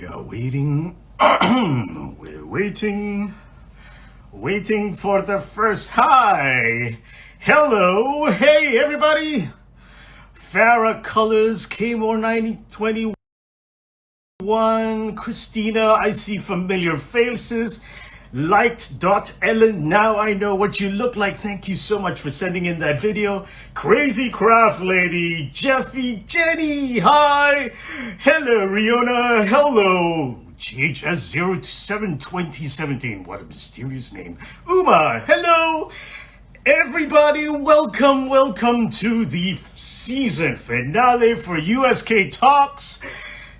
We are waiting. We're waiting for the first hi. Hello, hey everybody. Farah Colors, K-More 9021, Christina, I see familiar faces. Ellen, now I know what you look like. Thank you so much for sending in that video. Crazy Craft Lady, Jeffy, Jenny, hi. Hello, Riona, hello. GHS07 2017, what a mysterious name. Uma, hello. Everybody, welcome to the season finale for USk Talks.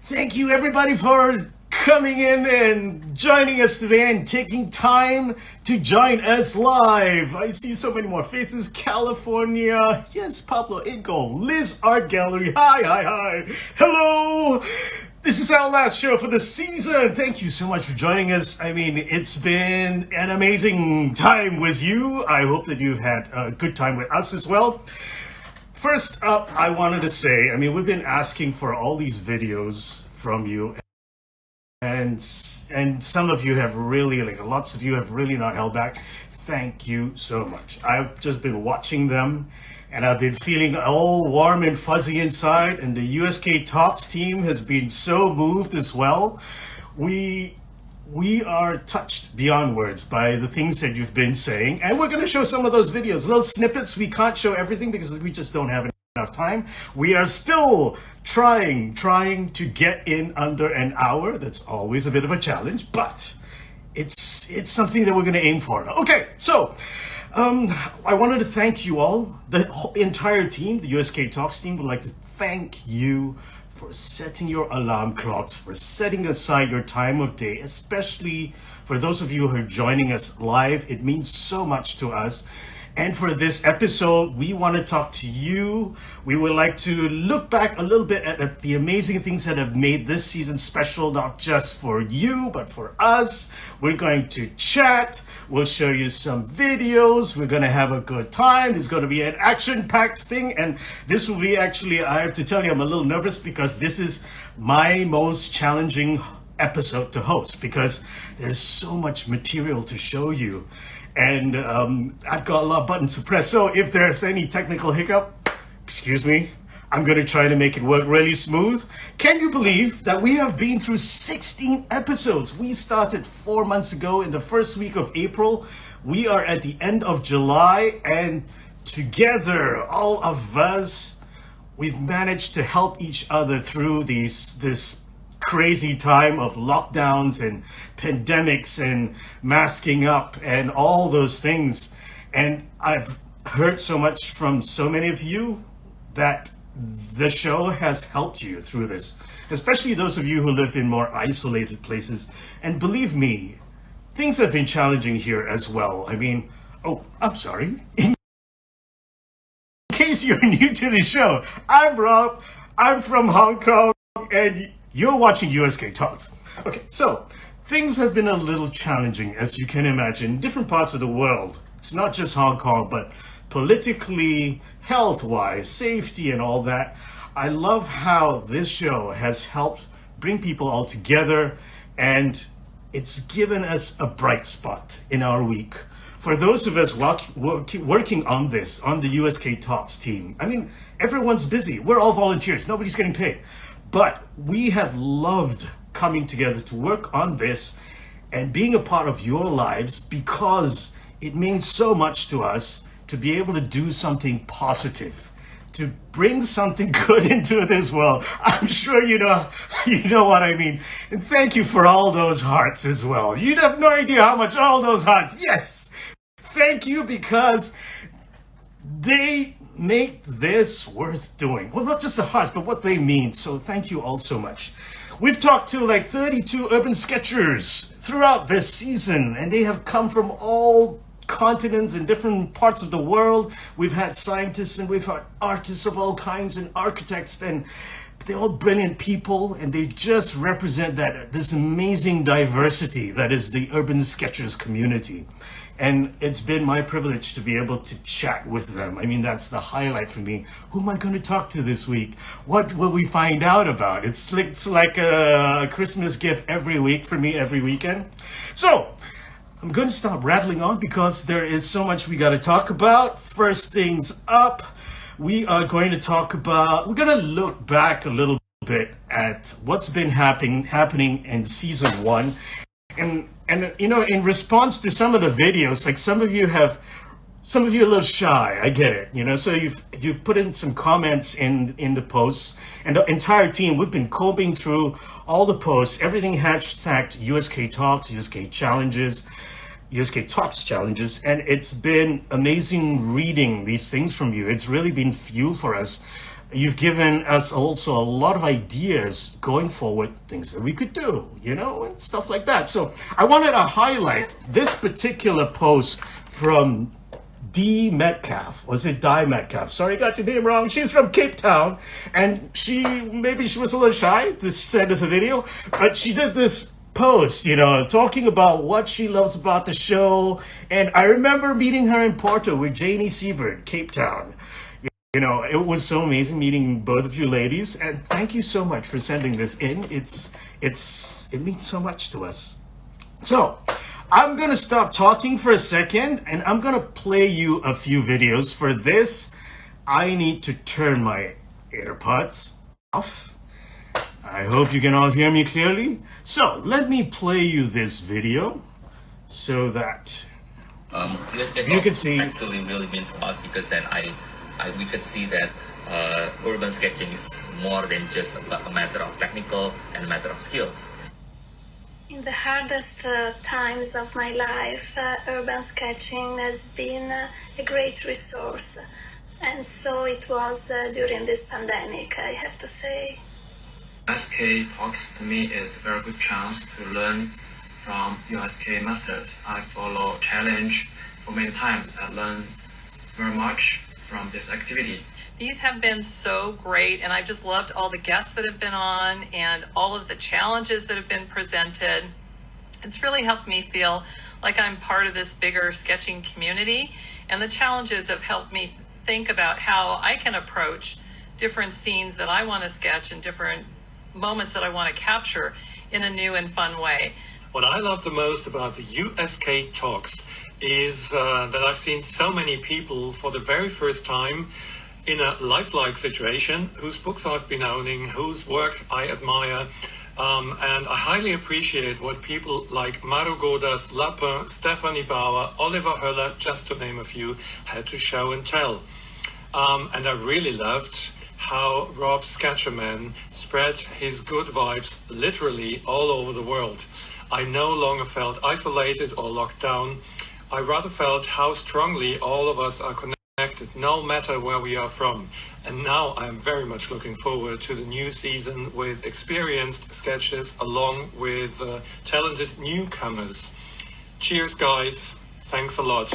Thank you everybody for coming in and joining us today and taking time to join us live. I see so many more faces. California, yes, Pablo Ingo, Liz Art Gallery, hi. Hello. This is our last show for the season. Thank you so much for joining us. I mean, it's been an amazing time with you. I hope that you've had a good time with us as well. First up, I wanted to say, I mean, we've been asking for all these videos from you, and some of you have really, lots of you have really not held back. Thank you so much. I've just been watching them, and I've been feeling all warm and fuzzy inside, and the USk Talks team has been so moved as well. We are touched beyond words by the things that you've been saying, and we're going to show some of those videos, little snippets. We can't show everything because we just don't have enough time. We are still trying to get in under an hour. That's always a bit of a challenge, but it's something that we're going to aim for. Okay, so I wanted to thank you all, the whole entire team, the USk Talks team would like to thank you for setting your alarm clocks, for setting aside your time of day, especially for those of you who are joining us live. It means so much to us. And for this episode, we want to talk to you. We would like to look back a little bit at the amazing things that have made this season special, not just for you, but for us. We're going to chat. We'll show you some videos. We're going to have a good time. There's going to be an action-packed thing. And this will be actually, I have to tell you, I'm a little nervous because this is my most challenging episode to host because there's so much material to show you. And I've got a lot of buttons to press. So if there's any technical hiccup, excuse me, I'm going to try to make it work really smooth. Can you believe that we have been through 16 episodes? We started 4 months ago in the first week of April. We are at the end of July, and together, all of us, we've managed to help each other through this crazy time of lockdowns and pandemics and masking up and all those things. And I've heard so much from so many of you that the show has helped you through this, especially those of you who live in more isolated places. And believe me, things have been challenging here as well. I mean, oh, I'm sorry. In case you're new to the show, I'm Rob. I'm from Hong Kong, and you're watching USk Talks. Okay, so things have been a little challenging, as you can imagine, in different parts of the world. It's not just Hong Kong, but politically, health-wise, safety and all that. I love how this show has helped bring people all together, and it's given us a bright spot in our week. For those of us working on this, on the USk Talks team, I mean, everyone's busy. We're all volunteers. Nobody's getting paid. But we have loved coming together to work on this and being a part of your lives because it means so much to us to be able to do something positive, to bring something good into this world. I'm sure you know what I mean. And thank you for all those hearts as well. You'd have no idea how much all those hearts, yes, thank you, because they make this worth doing. Well, not just the hearts, but what they mean. So thank you all so much. We've talked to like 32 urban sketchers throughout this season, and they have come from all continents and different parts of the world. We've had scientists and we've had artists of all kinds and architects, and they're all brilliant people, and they just represent this amazing diversity that is the urban sketchers community. And it's been my privilege to be able to chat with them. I mean, that's the highlight for me. Who am I going to talk to this week? What will we find out about? It's like a Christmas gift every week for me, every weekend. So I'm going to stop rattling on because there is so much we got to talk about. First things up, we're going to look back a little bit at what's been happening in season 1. And you know, in response to some of the videos, like some of you are a little shy. I get it, you know. So you've put in some comments in the posts, and the entire team, we've been combing through all the posts, everything hashtagged USk Talks, USk Challenges, USk Talks challenges, and it's been amazing reading these things from you. It's really been fuel for us. You've given us also a lot of ideas going forward, things that we could do, you know, and stuff like that. So I wanted to highlight this particular post from D. Metcalf. Was it Di Metcalf? Sorry, got your name wrong. She's from Cape Town, and maybe she was a little shy to send us a video, but she did this post, you know, talking about what she loves about the show. And I remember meeting her in Porto with Janie Siebert, Cape Town. You know, it was so amazing meeting both of you ladies, and thank you so much for sending this in. It means so much to us. So I'm gonna stop talking for a second, and I'm gonna play you a few videos. For this, I need to turn my AirPods off. I hope you can all hear me clearly. So let me play you this video so that USk you can see. Actually really means a lot, because then we could see that urban sketching is more than just a matter of technical and a matter of skills. In the hardest times of my life, urban sketching has been a great resource. And so it was during this pandemic, I have to say. USk Talks to me is a very good chance to learn from USk masters. I follow challenge for many times. I learn very much from this activity. These have been so great, and I've just loved all the guests that have been on and all of the challenges that have been presented. It's really helped me feel like I'm part of this bigger sketching community, and the challenges have helped me think about how I can approach different scenes that I want to sketch and different moments that I want to capture in a new and fun way. What I love the most about the USk Talks is that I've seen so many people for the very first time in a lifelike situation, whose books I've been owning, whose work I admire, and I highly appreciate what people like Maru Godas, Lapin, Stephanie Bauer, Oliver Höller, just to name a few, had to show and tell. And I really loved how Rob Sketcherman spread his good vibes literally all over the world. I no longer felt isolated or locked down. I rather felt how strongly all of us are connected, no matter where we are from. And now I'm very much looking forward to the new season with experienced sketches along with talented newcomers. Cheers, guys. Thanks a lot.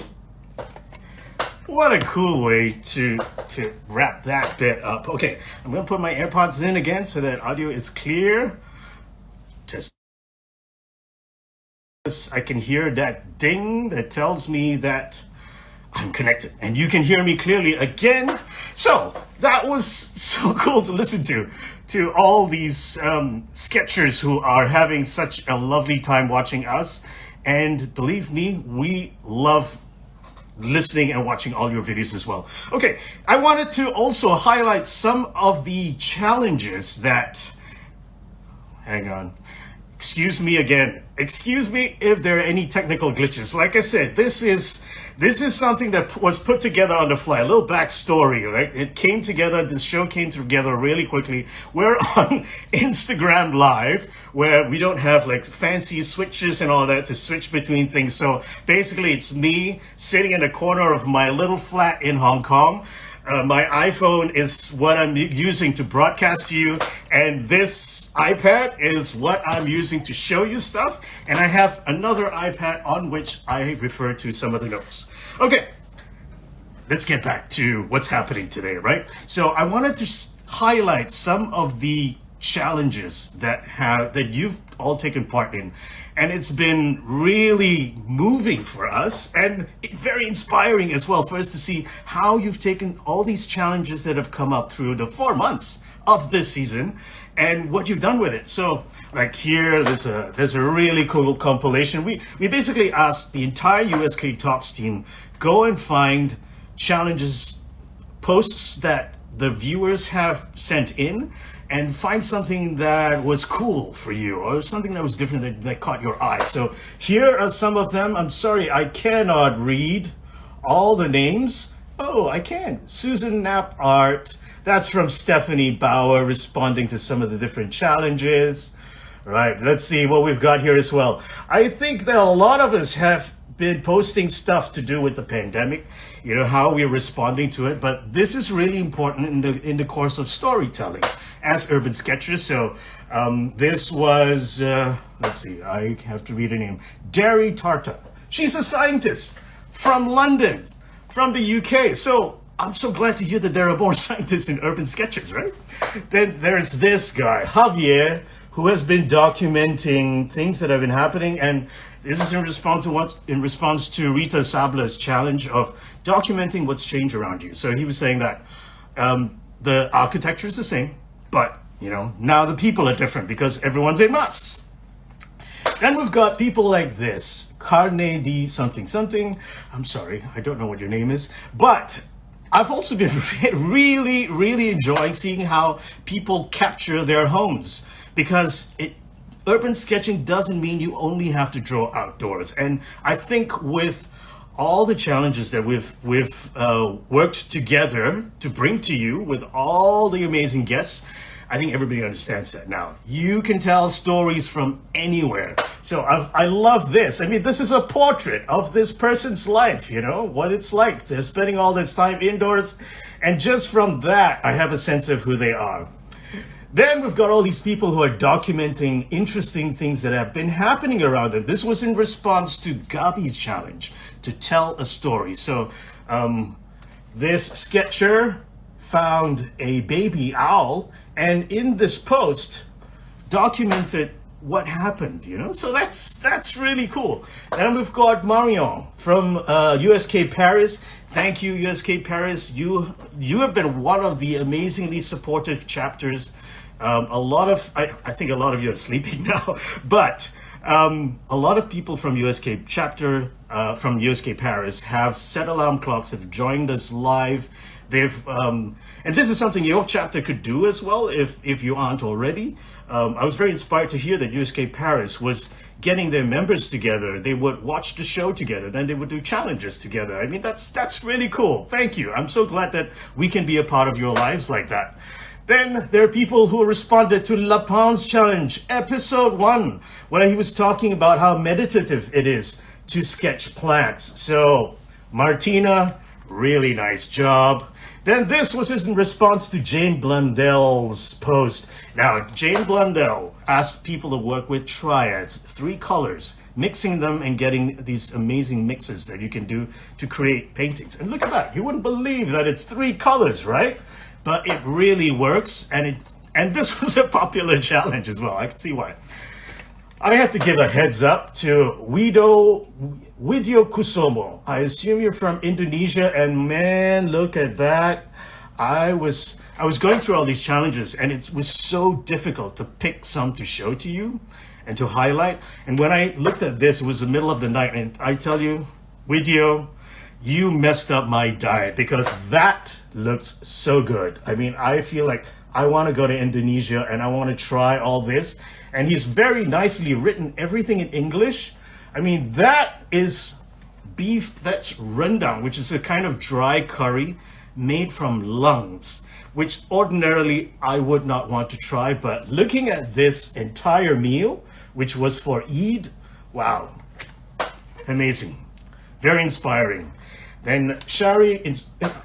What a cool way to wrap that bit up. Okay, I'm going to put my AirPods in again so that audio is clear. I can hear that ding that tells me that I'm connected, and you can hear me clearly again. So that was so cool to listen to all these sketchers who are having such a lovely time watching us. And believe me, we love listening and watching all your videos as well. Okay, I wanted to also highlight some of the challenges that, hang on. Excuse me again. Excuse me if there are any technical glitches. Like I said, this is something that was put together on the fly. A little backstory, right? It came together. This show came together really quickly. We're on Instagram Live, where we don't have like fancy switches and all that to switch between things. So basically, it's me sitting in the corner of my little flat in Hong Kong. My iPhone is what I'm using to broadcast to you, and this iPad is what I'm using to show you stuff, and I have another iPad on which I refer to some of the notes. Okay, let's get back to what's happening today, right? So I wanted to highlight some of the challenges that you've all taken part in. And it's been really moving for us and very inspiring as well for us to see how you've taken all these challenges that have come up through the 4 months of this season and what you've done with it. So like here, there's a really cool compilation. We basically asked the entire USk Talks team, go and find challenges, posts that the viewers have sent in, and find something that was cool for you or something that was different that caught your eye. So here are some of them. I'm sorry, I cannot read all the names. Oh, I can. Susan Knapp Art. That's from Stephanie Bauer responding to some of the different challenges. Right, let's see what we've got here as well. I think that a lot of us have been posting stuff to do with the pandemic, you know, how we're responding to it, but this is really important in the course of storytelling as urban sketchers. So this was, let's see, I have to read her name, Derry Tarta. She's a scientist from London, from the UK. So I'm so glad to hear that there are more scientists in urban sketchers, right? Then there's this guy, Javier, who has been documenting things that have been happening, and this is in response to Rita Sabler's challenge of documenting what's changed around you. So he was saying that the architecture is the same, but you know, now the people are different because everyone's in masks. Then we've got people like this, Carne di something something. I'm sorry, I don't know what your name is, but I've also been really enjoying seeing how people capture their homes, because urban sketching doesn't mean you only have to draw outdoors. And I think with all the challenges that we've worked together to bring to you with all the amazing guests, I think everybody understands that now. You can tell stories from anywhere. So I love this. I mean, this is a portrait of this person's life, you know, what it's like. They're spending all this time indoors. And just from that, I have a sense of who they are. Then we've got all these people who are documenting interesting things that have been happening around them. This was in response to Gabi's challenge to tell a story. So this sketcher found a baby owl, and in this post documented what happened, you know? So that's really cool. Then we've got Marion from USk Paris. Thank you, USk Paris. You have been one of the amazingly supportive chapters. I think a lot of you are sleeping now, but a lot of people from USk chapter, from USk Paris have set alarm clocks, have joined us live. They've, and this is something your chapter could do as well if you aren't already. I was very inspired to hear that USk Paris was getting their members together. They would watch the show together, then they would do challenges together. I mean, that's really cool. Thank you. I'm so glad that we can be a part of your lives like that. Then there are people who responded to Lapin's challenge, episode 1, where he was talking about how meditative it is to sketch plants. So, Martina, really nice job. Then this was in response to Jane Blundell's post. Now, Jane Blundell asked people to work with triads, 3 colors, mixing them and getting these amazing mixes that you can do to create paintings. And look at that. You wouldn't believe that it's 3 colors, right? But it really works, and this was a popular challenge as well. I can see why. I have to give a heads up to Widio Kusumo. I assume you're from Indonesia, and man, look at that. I was going through all these challenges, and it was so difficult to pick some to show to you and to highlight. And when I looked at this, it was the middle of the night, and I tell you, Widio, you messed up my diet, because that looks so good. I mean, I feel like I want to go to Indonesia and I want to try all this. And he's very nicely written everything in English. I mean, that is beef that's rendang, which is a kind of dry curry made from lungs, which ordinarily I would not want to try. But looking at this entire meal, which was for Eid, wow, amazing, very inspiring. Then Shari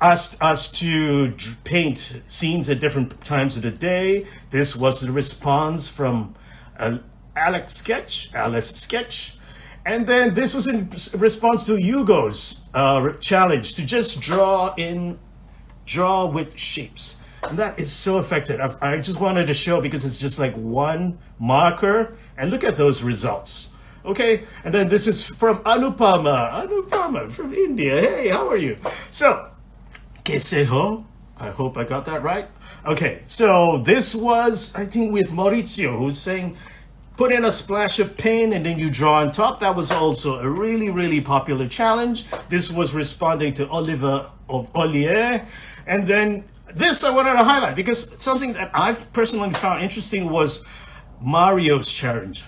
asked us to paint scenes at different times of the day. This was the response from Alice Sketch. And then this was in response to Hugo's challenge to just draw with shapes. And that is so effective. I just wanted to show because it's just like one marker. And look at those results. Okay, and then this is from Anupama from India. Hey, how are you? So, Kaise ho? I hope I got that right. Okay, so this was, I think, with Maurizio, who's saying, put in a splash of paint and then you draw on top. That was also a really, really popular challenge. This was responding to Oliver of Ollier. And then this I wanted to highlight because something that I've personally found interesting was Mario's challenge.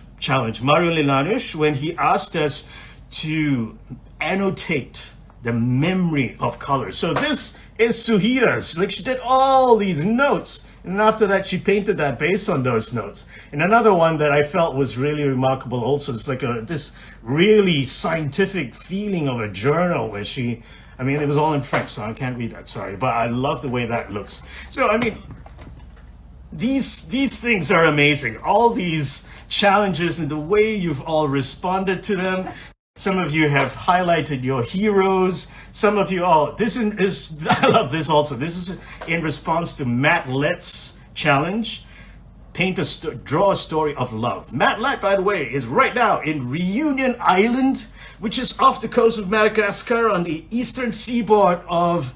Mario Lilanes, when he asked us to annotate the memory of colors. So this is Suhira's. Like, she did all these notes, and after that she painted that based on those notes. And another one that I felt was really remarkable also is like this really scientific feeling of a journal where she, I mean, it was all in French, so I can't read that, sorry, but I love the way that looks. So I mean, these things are amazing. All these challenges and the way you've all responded to them. Some of you have highlighted your heroes. Some of you, this is I love this also. This is in response to Matt Lett's challenge. Draw a story of love. Matt Lett, by the way, is right now in Reunion Island, which is off the coast of Madagascar on the eastern seaboard of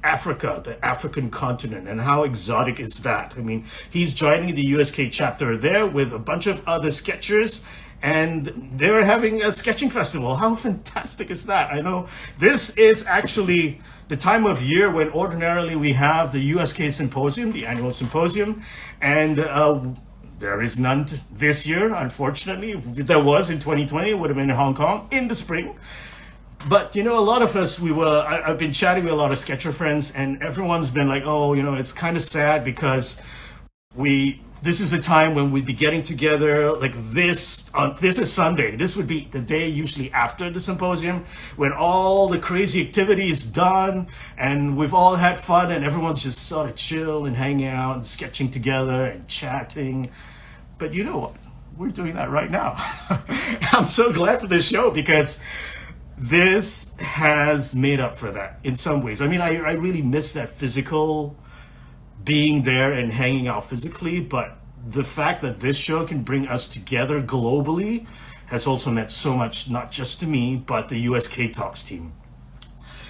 Africa, the African continent. And how exotic is that? I mean, he's joining the USk chapter there with a bunch of other sketchers, and they're having a sketching festival. How fantastic is that? I know this is actually the time of year when ordinarily we have the USk Symposium, the annual symposium, and there is none this year, unfortunately. If there was in 2020, it would have been in Hong Kong in the spring. But, you know, a lot of us, I've been chatting with a lot of Sketcher friends, and everyone's been like, oh, you know, it's kind of sad because this is a time when we'd be getting together like this. This is Sunday. This would be the day usually after the symposium when all the crazy activity is done and we've all had fun and everyone's just sort of chill and hanging out and sketching together and chatting. But you know what? We're doing that right now. I'm so glad for this show because this has made up for that in some ways. I mean, I really miss that physical being there and hanging out physically, but the fact that this show can bring us together globally has also meant so much, not just to me, but the USk Talks team.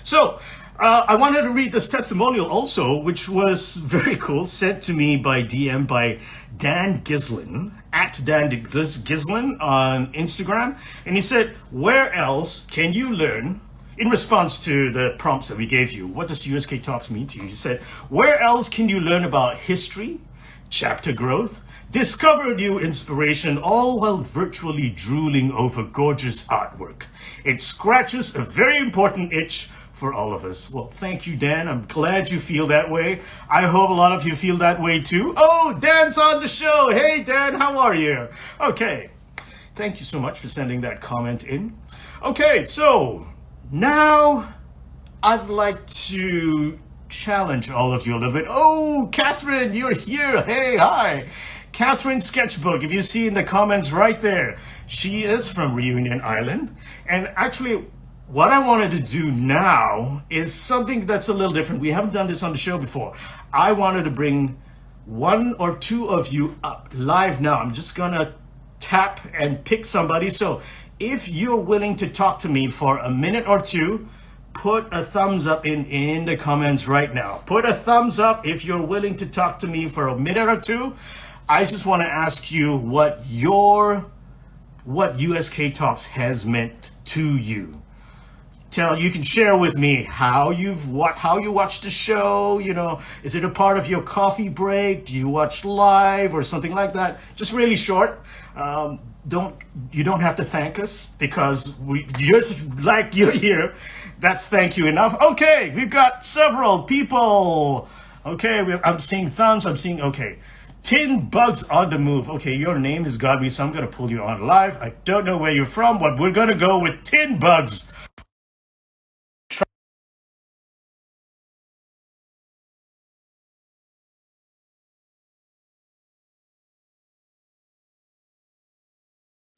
So I wanted to read this testimonial also, which was very cool, sent to me by DM by Dan Gislin, at Dan Gislin on Instagram. And he said, where else can you learn, in response to the prompts that we gave you, what does USk Talks mean to you? He said, where else can you learn about history, chapter growth, discover new inspiration, all while virtually drooling over gorgeous artwork? It scratches a very important itch for all of us. Well, thank you, Dan. I'm glad you feel that way. I hope a lot of you feel that way too. Oh, Dan's on the show. Hey, Dan, how are you? Okay. Thank you so much for sending that comment in. Okay, so now I'd like to challenge all of you a little bit. Oh, Catherine, you're here. Hey, hi. Catherine Sketchbook, if you see in the comments right there, she is from Reunion Island. And actually, what I wanted to do now is something that's a little different. We haven't done this on the show before. I wanted to bring one or two of you up live now. I'm just gonna tap and pick somebody. So if you're willing to talk to me for a minute or two, put a thumbs up in the comments right now. Put a thumbs up if you're willing to talk to me for a minute or two. I just want to ask you what USk Talks has meant to you. You can share with me how you watch the show. You know, is it a part of your coffee break? Do you watch live or something like that? Just really short. You don't have to thank us because we just like you're here. That's thank you enough. Okay, we've got several people. Okay, I'm seeing thumbs. Okay. Tin Bugs on the move. Okay, your name has got me, so I'm gonna pull you on live. I don't know where you're from, but we're gonna go with Tin Bugs.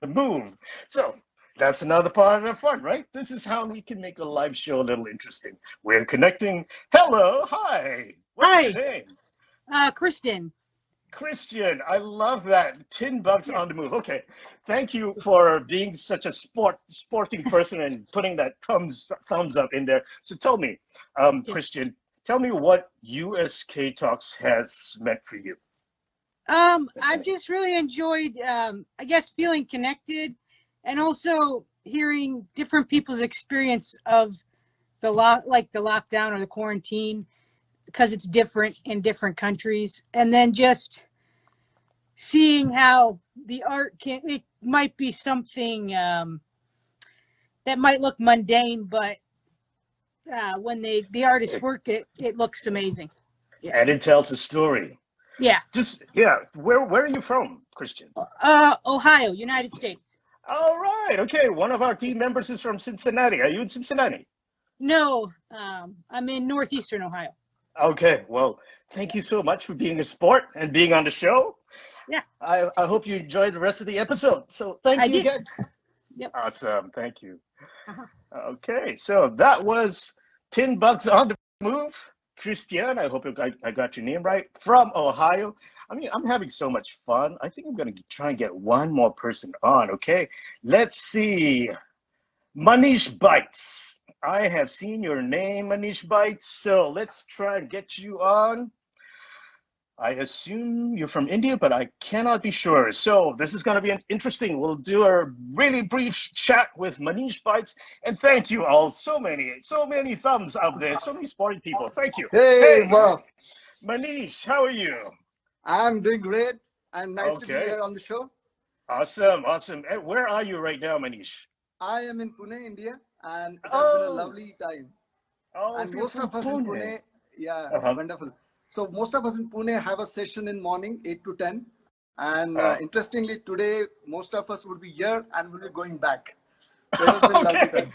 The move. So that's another part of the fun, right? This is how we can make a live show a little interesting. We're connecting. Hello, hi. What's your Hi, name? Kristen. Christian. I love that. $10 on the move. Okay. Thank you for being such a sporting person and putting that thumbs up in there. So tell me, Yeah. Christian, tell me what USk Talks has meant for you. I've just really enjoyed, I guess, feeling connected, and also hearing different people's experience of like the lockdown or the quarantine, because it's different in different countries, and then just seeing how the art it might be something that might look mundane, but when the artists work it, it looks amazing. Yeah. And it tells a story. Yeah. Yeah. Where are you from, Christian? Ohio, United States. All right. Okay. One of our team members is from Cincinnati. Are you in Cincinnati? No, I'm in northeastern Ohio. Okay. Well, thank you so much for being a sport and being on the show. Yeah. I hope you enjoyed the rest of the episode. So thank I you did. again. Yep. Awesome. Thank you. Uh-huh. Okay. So that was $10 on the move. Christian, I hope I got your name right, from Ohio. I mean, I'm having so much fun. I think I'm going to try and get one more person on, okay? Let's see. Manish Bites. I have seen your name, Manish Bites, so let's try and get you on. I assume you're from India, but I cannot be sure. So this is going to be interesting. We'll do a really brief chat with Manish Bites. And thank you all. So many thumbs up there. So many sporty people. Thank you. Hey, wow. Manish, how are you? I'm doing great and nice to be Okay. here on the show. Awesome. And where are you right now, Manish? I am in Pune, India, and it has been a lovely time. And you're most from of us in Pune, yeah, Uh-huh. wonderful. So most of us in Pune have a session in morning, 8 to 10. And interestingly, today, most of us would be here and will be going back. So it has been a lovely Okay. time.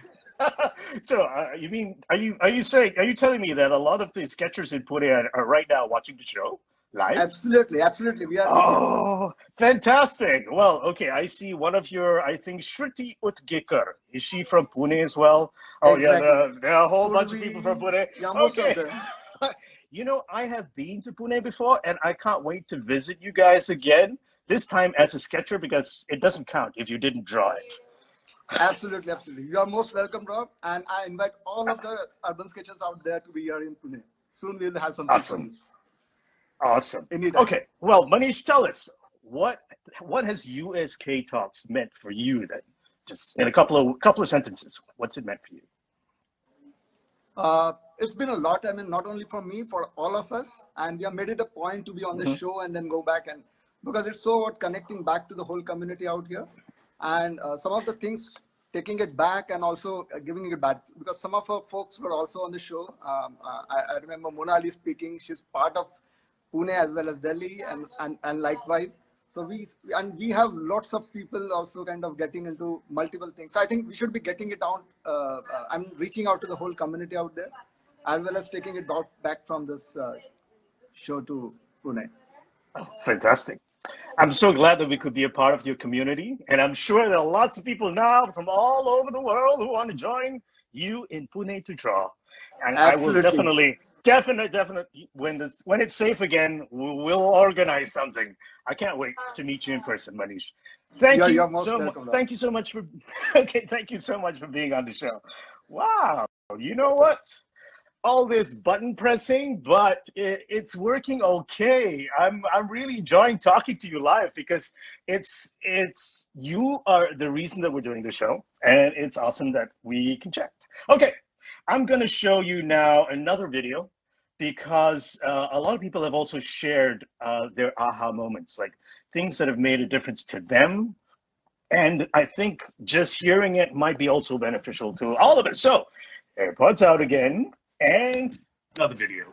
So you mean are you telling me that a lot of the sketchers in Pune are right now watching the show live? Absolutely. We are. Oh, fantastic. Well, okay, I see one of your, I think, Shruti Utgekar. Is she from Pune as well? Oh, yeah, Exactly. there are a whole bunch of Purvi, people from Pune. yeah, most Okay. of them. You know, I have been to Pune before, and I can't wait to visit you guys again, this time as a sketcher, because it doesn't count if you didn't draw it. Absolutely. You are most welcome, Rob. And I invite all of the urban sketchers out there to be here in Pune. Soon we'll have something for you. Awesome. Anytime. Okay. Well, Manish, tell us what has USk Talks meant for you then? Just in a couple of sentences. What's it meant for you? It's been a lot. I mean, not only for me, for all of us. And we have made it a point to be on the show and then go back, and because it's so about connecting back to the whole community out here. And some of the things, taking it back and also giving it back, because some of our folks were also on the show. I remember Mona Ali speaking. She's part of Pune as well as Delhi, and likewise. So we have lots of people also kind of getting into multiple things. So I think we should be getting it out. I'm reaching out to the whole community out there, as well as taking it back from this show to Pune. Fantastic. I'm so glad that we could be a part of your community. And I'm sure there are lots of people now from all over the world who want to join you in Pune to draw. And Absolutely. I will definitely, when it's safe again, we'll organize something. I can't wait to meet you in person, Manish. You're most welcome. Thank you so much for thank you so much for being on the show. Wow. You know what? All this button pressing, but it's working okay. I'm really enjoying talking to you live, because it's you are the reason that we're doing the show, and it's awesome that we can chat. Okay, I'm going to show you now another video, because a lot of people have also shared their aha moments, like things that have made a difference to them. And I think just hearing it might be also beneficial to all of us. So, AirPods out again, and another video.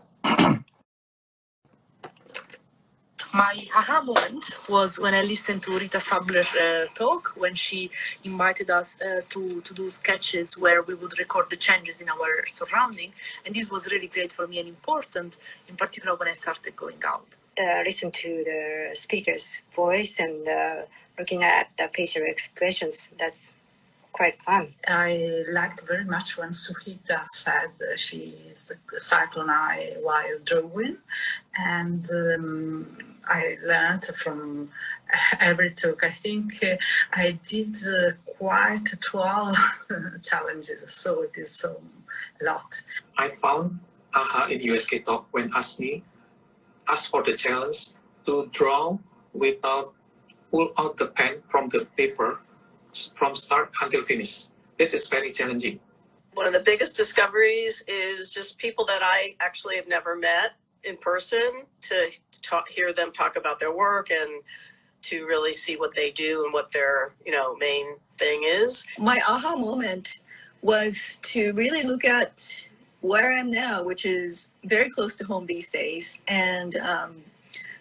My aha moment was when I listened to Rita Sabler talk, when she invited us to do sketches where we would record the changes in our surrounding. And this was really great for me and important, in particular when I started going out. Listen to the speaker's voice and looking at the facial expressions. That's quite fun. I liked very much when Suhita said she is the cyclone eye while drawing, and I learned from every talk. I think I did quite 12 challenges, so it is a lot. I found aha in USk Talk when Asni asked for the challenge to draw without pull out the pen from the paper from start until finish. That is very challenging. One of the biggest discoveries is just people that I actually have never met in person, to hear them talk about their work and to really see what they do and what their main thing is. My aha moment was to really look at where I am now, which is very close to home these days, and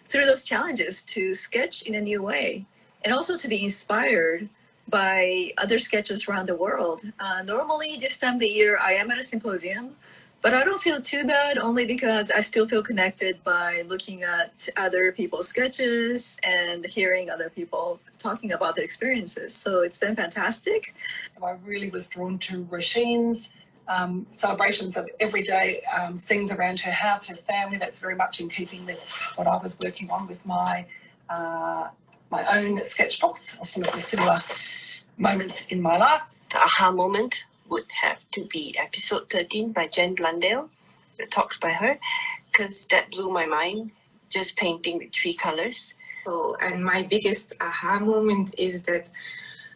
through those challenges to sketch in a new way, and also to be inspired by other sketches around the world. Normally this time of the year I am at a symposium, but I don't feel too bad, only because I still feel connected by looking at other people's sketches and hearing other people talking about their experiences. So it's been fantastic. So I really was drawn to Roshin's celebrations of everyday scenes around her house, her family. That's very much in keeping with what I was working on with my own sketchbooks, or full of the similar moments in my life. The aha moment would have to be episode 13 by Jen Blundell, the talks by her, because that blew my mind, just painting with 3 colors. So, and my biggest aha moment is that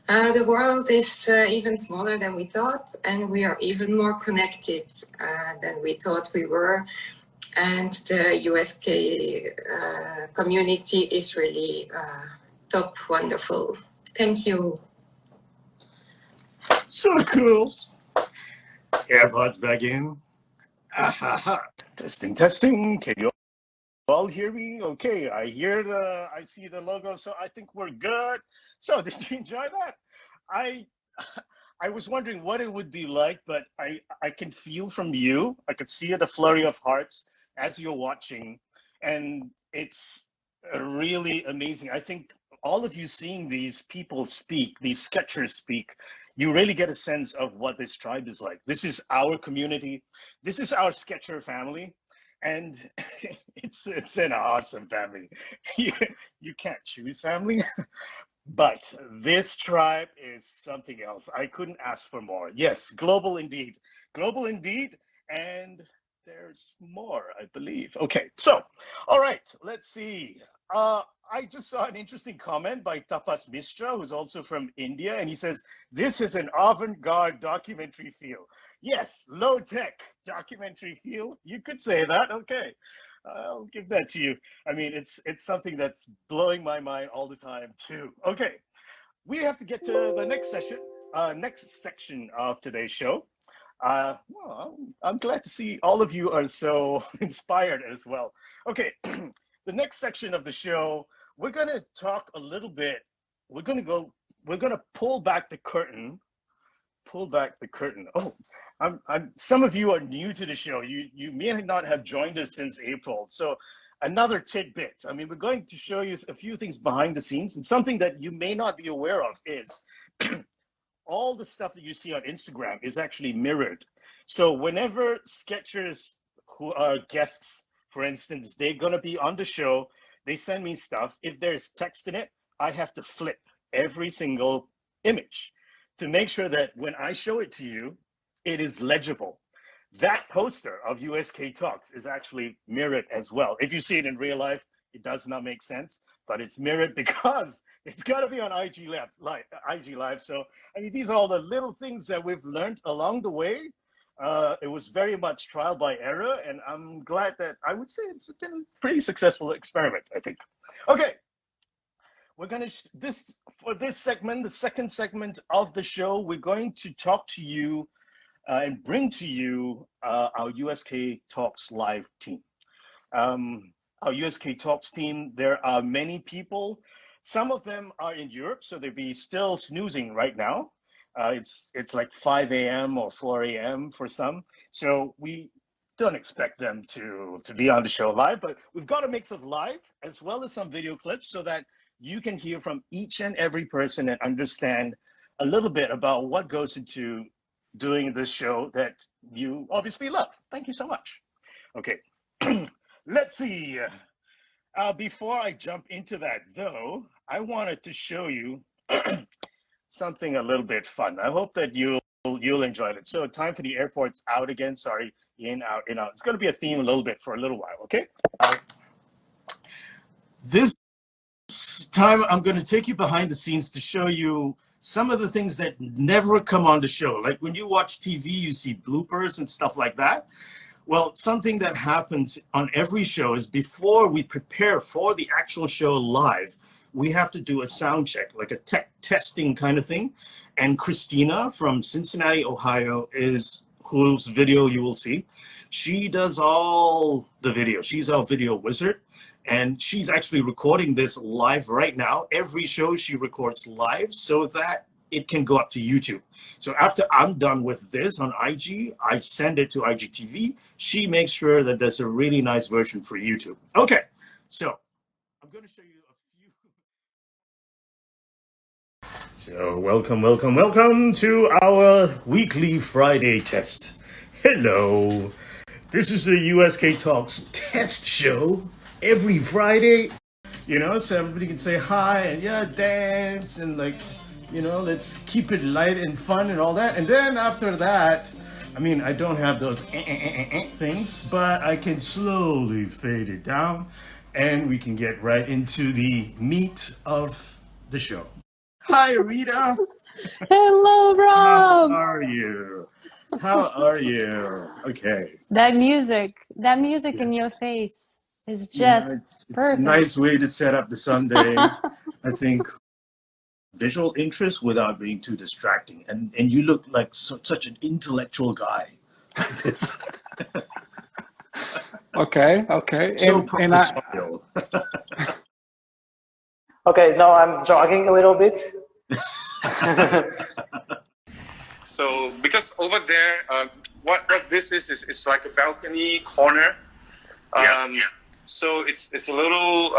the world is even smaller than we thought, and we are even more connected than we thought we were. And the USk community is really top wonderful. Thank you. So cool. AirPods back in. Testing, testing. Can you all hear me? Okay, I see the logo, so I think we're good. So did you enjoy that? I was wondering what it would be like, but I can feel from you, I could see the flurry of hearts as you're watching, and it's really amazing. I think all of you seeing these people speak, these sketchers speak, you really get a sense of what this tribe is like. This is our community. This is our sketcher family. And it's an awesome family. You can't choose family, but this tribe is something else. I couldn't ask for more. Yes, global indeed. Global indeed. And there's more, I believe. Okay, so, all right, let's see. I just saw an interesting comment by Tapas Mishra, who's also from India, and he says, this is an avant-garde documentary feel. Yes, low-tech documentary feel. You could say that, okay. I'll give that to you. I mean, it's something that's blowing my mind all the time too. Okay, we have to get to the next section of today's show. Well, I'm glad to see all of you are so inspired as well. Okay, the next section of the show, we're gonna talk a little bit. We're gonna pull back the curtain. Oh, some of you are new to the show. You may not have joined us since April. So another tidbit. I mean, we're going to show you a few things behind the scenes, and something that you may not be aware of is all the stuff that you see on Instagram is actually mirrored. So whenever sketchers who are guests, for instance, they're gonna be on the show, they send me stuff. If there's text in it, I have to flip every single image to make sure that when I show it to you, it is legible. That poster of USk Talks is actually mirrored as well. If you see it in real life, it does not make sense, but it's mirrored because it's got to be on IG Live. So, I mean, these are all the little things that we've learned along the way. It was very much trial by error, and I'm glad that I would say it's been a pretty successful experiment, I think. Okay, we're going to, for this segment, the second segment of the show, we're going to talk to you and bring to you our USk Talks live team. Our USk Talks team, there are many people. Some of them are in Europe, so they'll be still snoozing right now. It's like 5 a.m. or 4 a.m. for some. So we don't expect them to be on the show live, but we've got a mix of live as well as some video clips so that you can hear from each and every person and understand a little bit about what goes into doing this show that you obviously love. Thank you so much. Okay, let's see. Before I jump into that, though, I wanted to show you something a little bit fun. I hope that you'll enjoy it. So, time for the airports out again. Sorry, in, out, in, out. It's going to be a theme a little bit for a little while. Okay. This time, I'm going to take you behind the scenes to show you some of the things that never come on the show. Like when you watch TV, you see bloopers and stuff like that. Well, something that happens on every show is before we prepare for the actual show live, we have to do a sound check, like a tech testing kind of thing. And Christina from Cincinnati, Ohio, is whose video you will see. She does all the video. She's our video wizard. And she's actually recording this live right now. Every show she records live so that it can go up to YouTube. So after I'm done with this on IG, I send it to IGTV. She makes sure that there's a really nice version for YouTube. Okay, so I'm going to show you a few. So welcome to our weekly Friday test. Hello, this is the USk Talks test show every Friday. You know, so everybody can say hi and yeah, dance and like, you know, let's keep it light and fun and all that. And then after that, I mean, I don't have those things, but I can slowly fade it down and we can get right into the meat of the show. Hi, Rita. Hello, Rob. How are you? How are you? Okay. That music in your face is just It's perfect. a nice way to set up the Sunday. I think visual interest without being too distracting. And you look like such an intellectual guy. This. Okay. So professional. Okay, now I'm jogging a little bit. So because over there, what this is it's like a balcony corner. So it's a little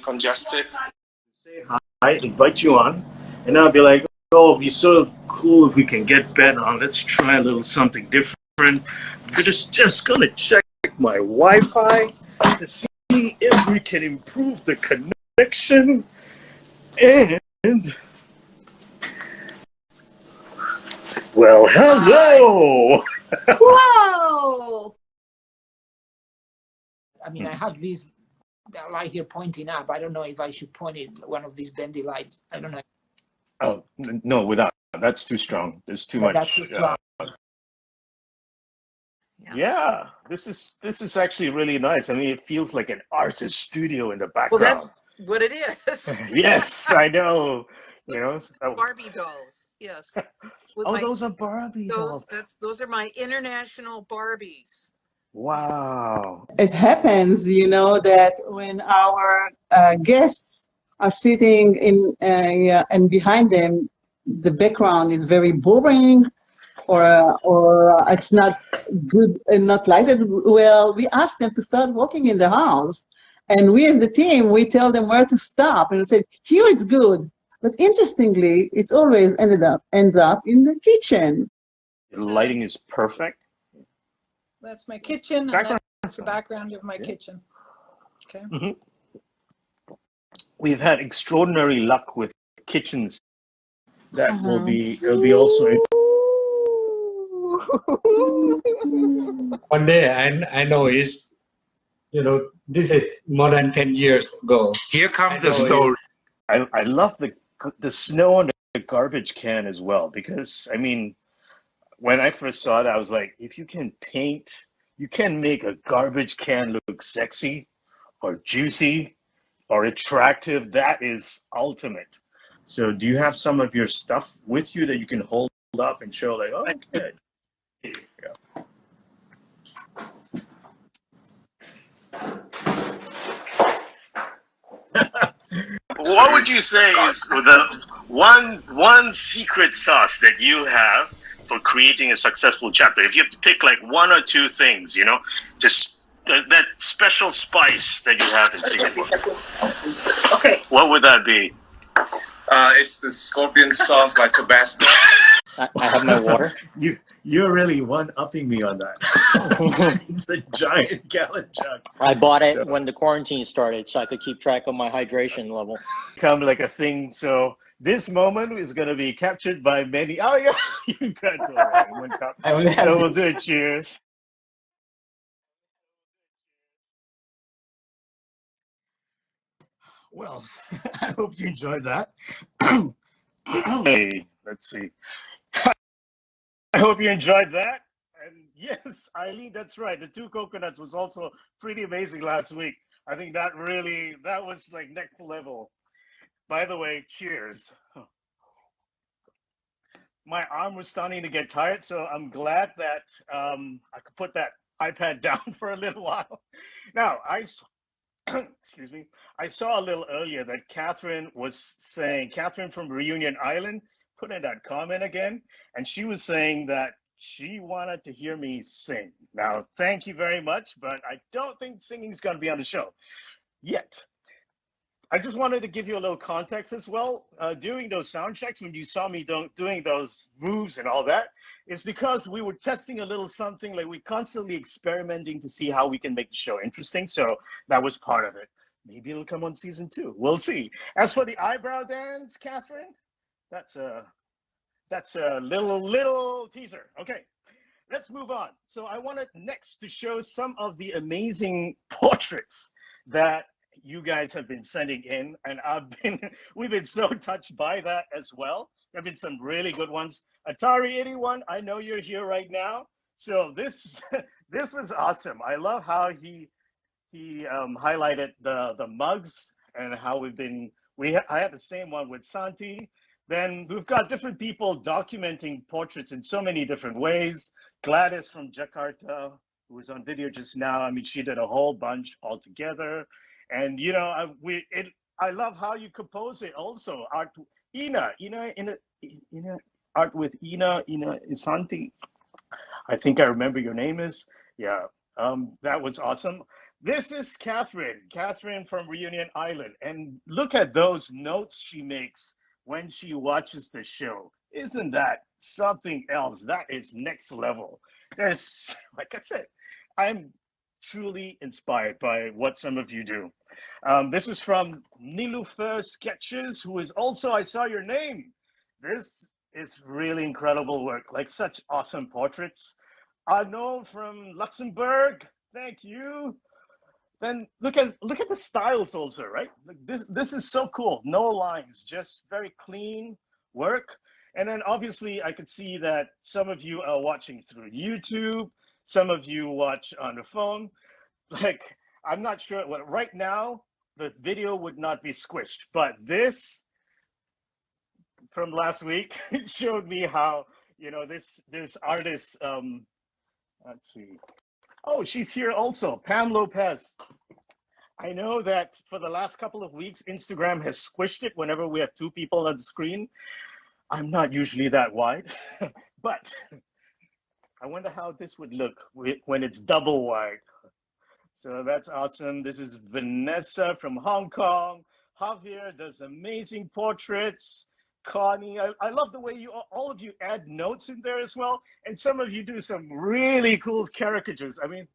congested. Say hi, invite you on, and I'll be like, oh, it'd be so cool if we can get Ben on. Let's try a little something different. I'm just gonna check my Wi-Fi to see if we can improve the connection. And well, hello. Whoa! I mean, I have this light here pointing up. I don't know if I should point it one of these bendy lights. I don't know. Oh no, without that's too strong. There's too much. That's too strong. Yeah, this is actually really nice. I mean, it feels like an artist studio in the background. Well, that's what it is. Yes, I know. You know, Barbie dolls. Yes. Oh, those are Barbie dolls. Those are my international Barbies. Wow. It happens, you know, that when our guests are sitting in and behind them, the background is very boring, or it's not good and not lighted well. We ask them to start walking in the house, and we as the team, we tell them where to stop and say, here it's good. But interestingly, it's always ends up in the kitchen. The lighting is perfect. That's my kitchen, and that's the background of my kitchen. Okay. Mm-hmm. We've had extraordinary luck with kitchens. That will be also. One day, I know is, you know, this is more than 10 years ago. Here comes the story. I love the snow on the garbage can as well, because I mean, when I first saw it, I was like, if you can paint, you can make a garbage can look sexy or juicy or attractive. That is ultimate. So do you have some of your stuff with you that you can hold up and show like, oh, okay. Yeah. What would you say is the one secret sauce that you have for creating a successful chapter? If you have to pick like one or two things, you know, just that special spice that you have in Singapore. Okay. What would that be? It's the scorpion sauce by Tabasco. I have my water. You're really one-upping me on that. It's a giant gallon jug. I bought it when the quarantine started so I could keep track of my hydration level. Come like a thing. So this moment is going to be captured by many. Oh, yeah, you got it already. One cup. So we'll do it. Cheers. Well, I hope you enjoyed that. Hey, let's see. I hope you enjoyed that. And yes, Eileen, that's right. The 2 coconuts was also pretty amazing last week. I think that was like next level. By the way, cheers. My arm was starting to get tired, so I'm glad that I could put that iPad down for a little while. Now, excuse me, I saw a little earlier that Catherine was saying, Catherine from Reunion Island put in that comment again, and she was saying that she wanted to hear me sing. Now, thank you very much, but I don't think singing is going to be on the show yet. I just wanted to give you a little context as well. During those sound checks, when you saw me doing those moves and all that, it's because we were testing a little something, like we're constantly experimenting to see how we can make the show interesting. So that was part of it. Maybe it'll come on season 2. We'll see. As for the eyebrow dance, Catherine, that's a little teaser. Okay, let's move on. So I wanted next to show some of the amazing portraits that you guys have been sending in, and we've been so touched by that as well. There have been some really good ones. Atari 81, I know you're here right now. So this was awesome. I love how he highlighted the mugs and how I had the same one with Santi. Then we've got different people documenting portraits in so many different ways. Gladys from Jakarta, who was on video just now. I mean, she did a whole bunch all together. And I love how you compose it also. Art Ina art with Ina Isanti. I think I remember your name is. Yeah. That was awesome. This is Catherine from Reunion Island. And look at those notes she makes when she watches the show. Isn't that something else? That is next level. There's, like I said, I'm truly inspired by what some of you do. This is from Nilufer Sketches, who is also, I saw your name. This is really incredible work, like such awesome portraits. Arnaud from Luxembourg, thank you. Then look at the styles also, right? Like this is so cool. No lines, just very clean work. And then obviously I could see that some of you are watching through YouTube, some of you watch on the phone. Like, I'm not sure, well, right now the video would not be squished, but this from last week showed me how, this artist, let's see. Oh, she's here also, Pam Lopez. I know that for the last couple of weeks, Instagram has squished it whenever we have 2 people on the screen. I'm not usually that wide, but I wonder how this would look when it's double wide. So that's awesome. This is Vanessa from Hong Kong. Javier does amazing portraits. Connie, I love the way all of you add notes in there as well. And some of you do some really cool caricatures. I mean,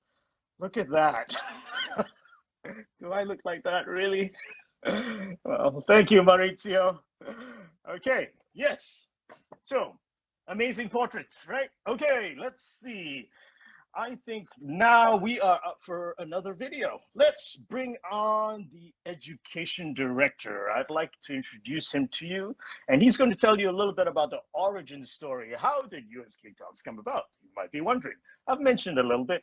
look at that. Do I look like that, really? Well, thank you, Maurizio. Okay, yes. So, amazing portraits, right? Okay, let's see. I think now we are up for another video. Let's bring on the Education Director. I'd like to introduce him to you, and he's going to tell you a little bit about the origin story. How did USk Talks come about? You might be wondering. I've mentioned a little bit.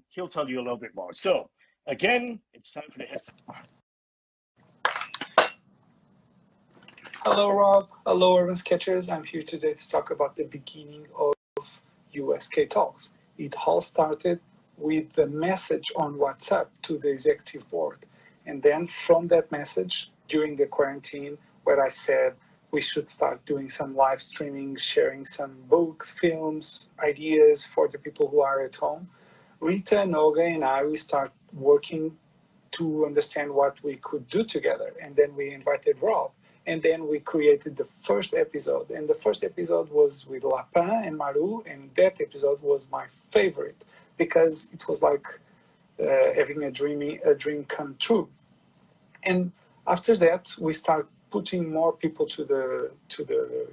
He'll tell you a little bit more. So, again, it's time for the heads up. Hello, Rob. Hello, Urban Sketchers. I'm here today to talk about the beginning of USk Talks. It all started with the message on WhatsApp to the executive board. And then from that message during the quarantine, where I said we should start doing some live streaming, sharing some books, films, ideas for the people who are at home, Rita, Noga, and I, we start working to understand what we could do together. And then we invited Rob. And then we created the first episode. And the first episode was with Lapin and Maru. And that episode was my favorite because it was like having a dream come true. And after that, we start putting more people to the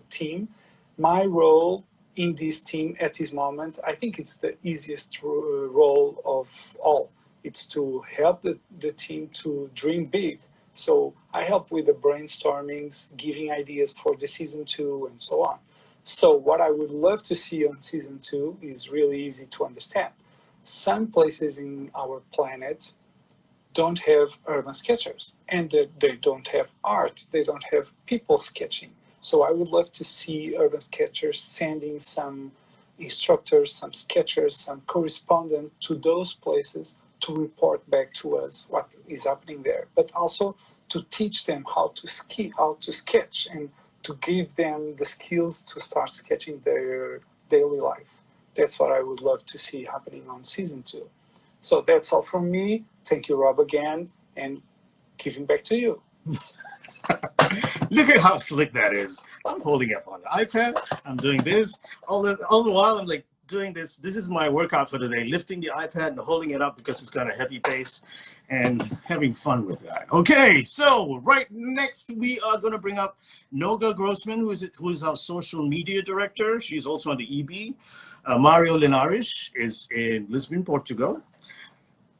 team. My role in this team at this moment, I think it's the easiest role of all. It's to help the team to dream big. So I help with the brainstormings, giving ideas for the season 2 and so on. So what I would love to see on season 2 is really easy to understand. Some places in our planet don't have urban sketchers, and they don't have art, they don't have people sketching. So I would love to see urban sketchers sending some instructors, some sketchers, some correspondent to those places to report back to us what is happening there, but also to teach them how to sketch and to give them the skills to start sketching their daily life. That's what I would love to see happening on season 2. So that's all from me. Thank you, Rob, again, and giving back to you. Look at how slick that is. I'm holding up on the iPad. I'm doing this. All the while, I'm like doing this. This is my workout for today, lifting the iPad and holding it up because it's got a heavy base and having fun with that. Okay, so right next, we are going to bring up Noga Grossman, who is our social media director. She's also on the EB. Mario Linares is in Lisbon, Portugal.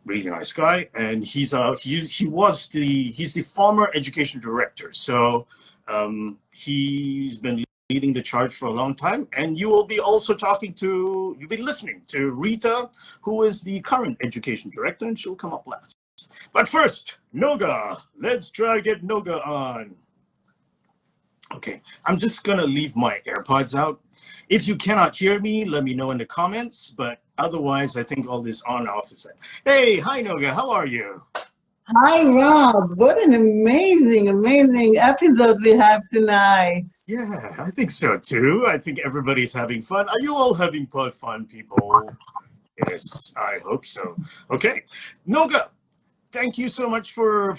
Really nice guy, and he's the former education director, so he's been leading the charge for a long time. And you will be also you'll be listening to Rita, who is the current education director, and she'll come up last. But first, Noga. Let's try to get Noga on. Okay, I'm just gonna leave my AirPods out. If you cannot hear me, let me know in the comments, but otherwise, I think all this on-off is set. Hey, hi, Noga, how are you? Hi, Rob. What an amazing episode we have tonight. Yeah, I think so too. I think everybody's having fun. Are you all having fun, people? Yes, I hope so. Okay, Noga, thank you so much for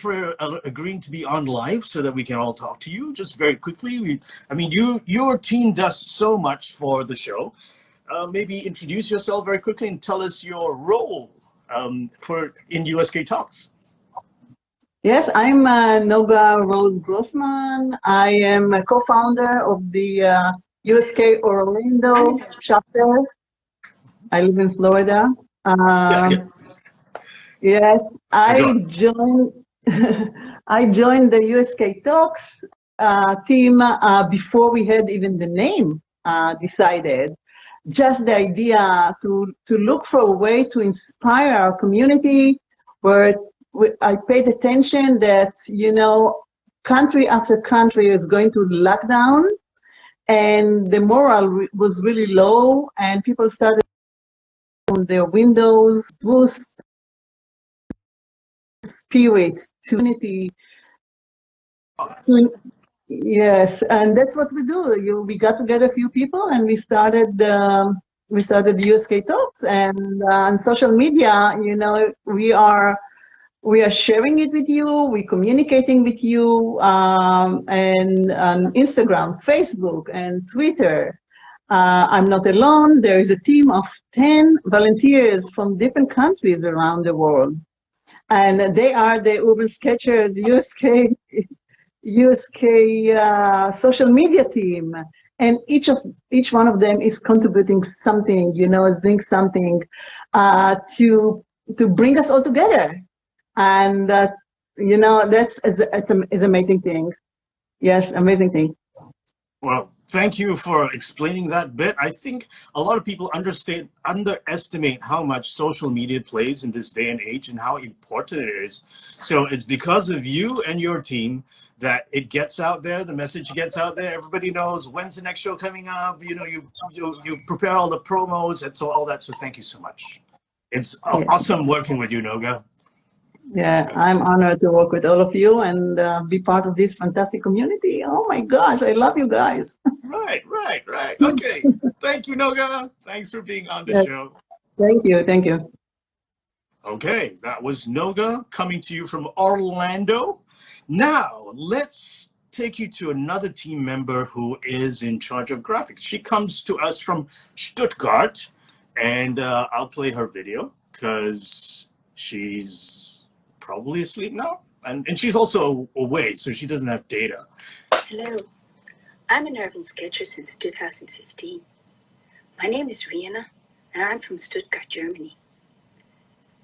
agreeing to be on live so that we can all talk to you. Just very quickly, your team does so much for the show. Maybe introduce yourself very quickly and tell us your role in USk Talks. Yes, I'm Noga Rose Grossman. I am a co-founder of the USk Orlando chapter. I live in Florida. Yes, I joined the USk Talks team before we had even the name decided. Just the idea to look for a way to inspire our community, where I paid attention that, country after country is going to lock down, and the morale was really low, and people started on their windows, boost spirit to unity. Yes, and that's what we do. We got together a few people, and we started the USk Talks, and on social media, we are sharing it with you, we're communicating with you, and on Instagram, Facebook, and Twitter. I'm not alone. There is a team of 10 volunteers from different countries around the world. And they are the urban sketchers, USk social media team. And each one of them is contributing something, is doing something to bring us all together. And it's an amazing thing. Yes, amazing thing. Well, thank you for explaining that bit. I think a lot of people underestimate how much social media plays in this day and age and how important it is. So it's because of you and your team that it gets out there, the message gets out there. Everybody knows when's the next show coming up. You prepare all the promos and so all that. So thank you so much. It's awesome working with you, Noga. Yeah, I'm honored to work with all of you and be part of this fantastic community. Oh my gosh, I love you guys. Right. Okay. Thank you, Noga. Thanks for being on the show. Thank you. Okay, that was Noga coming to you from Orlando. Now, let's take you to another team member who is in charge of graphics. She comes to us from Stuttgart, and I'll play her video because she's probably asleep now. And she's also away, so she doesn't have data. Hello, I'm an urban sketcher since 2015. My name is Rihanna, and I'm from Stuttgart, Germany.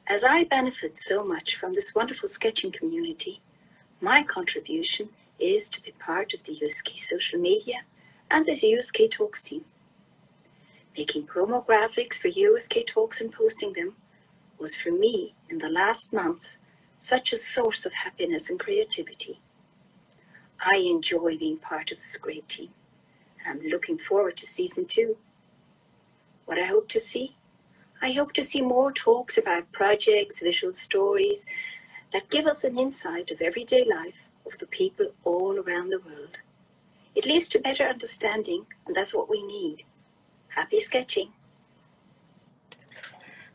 As I benefit so much from this wonderful sketching community, my contribution is to be part of the USk social media and the USk Talks team. Making promo graphics for USk Talks and posting them was for me in the last months such a source of happiness and creativity. I enjoy being part of this great team, and I'm looking forward to season 2. What I hope to see? I hope to see more talks about projects, visual stories that give us an insight of everyday life of the people all around the world. It leads to better understanding, and that's what we need. Happy sketching.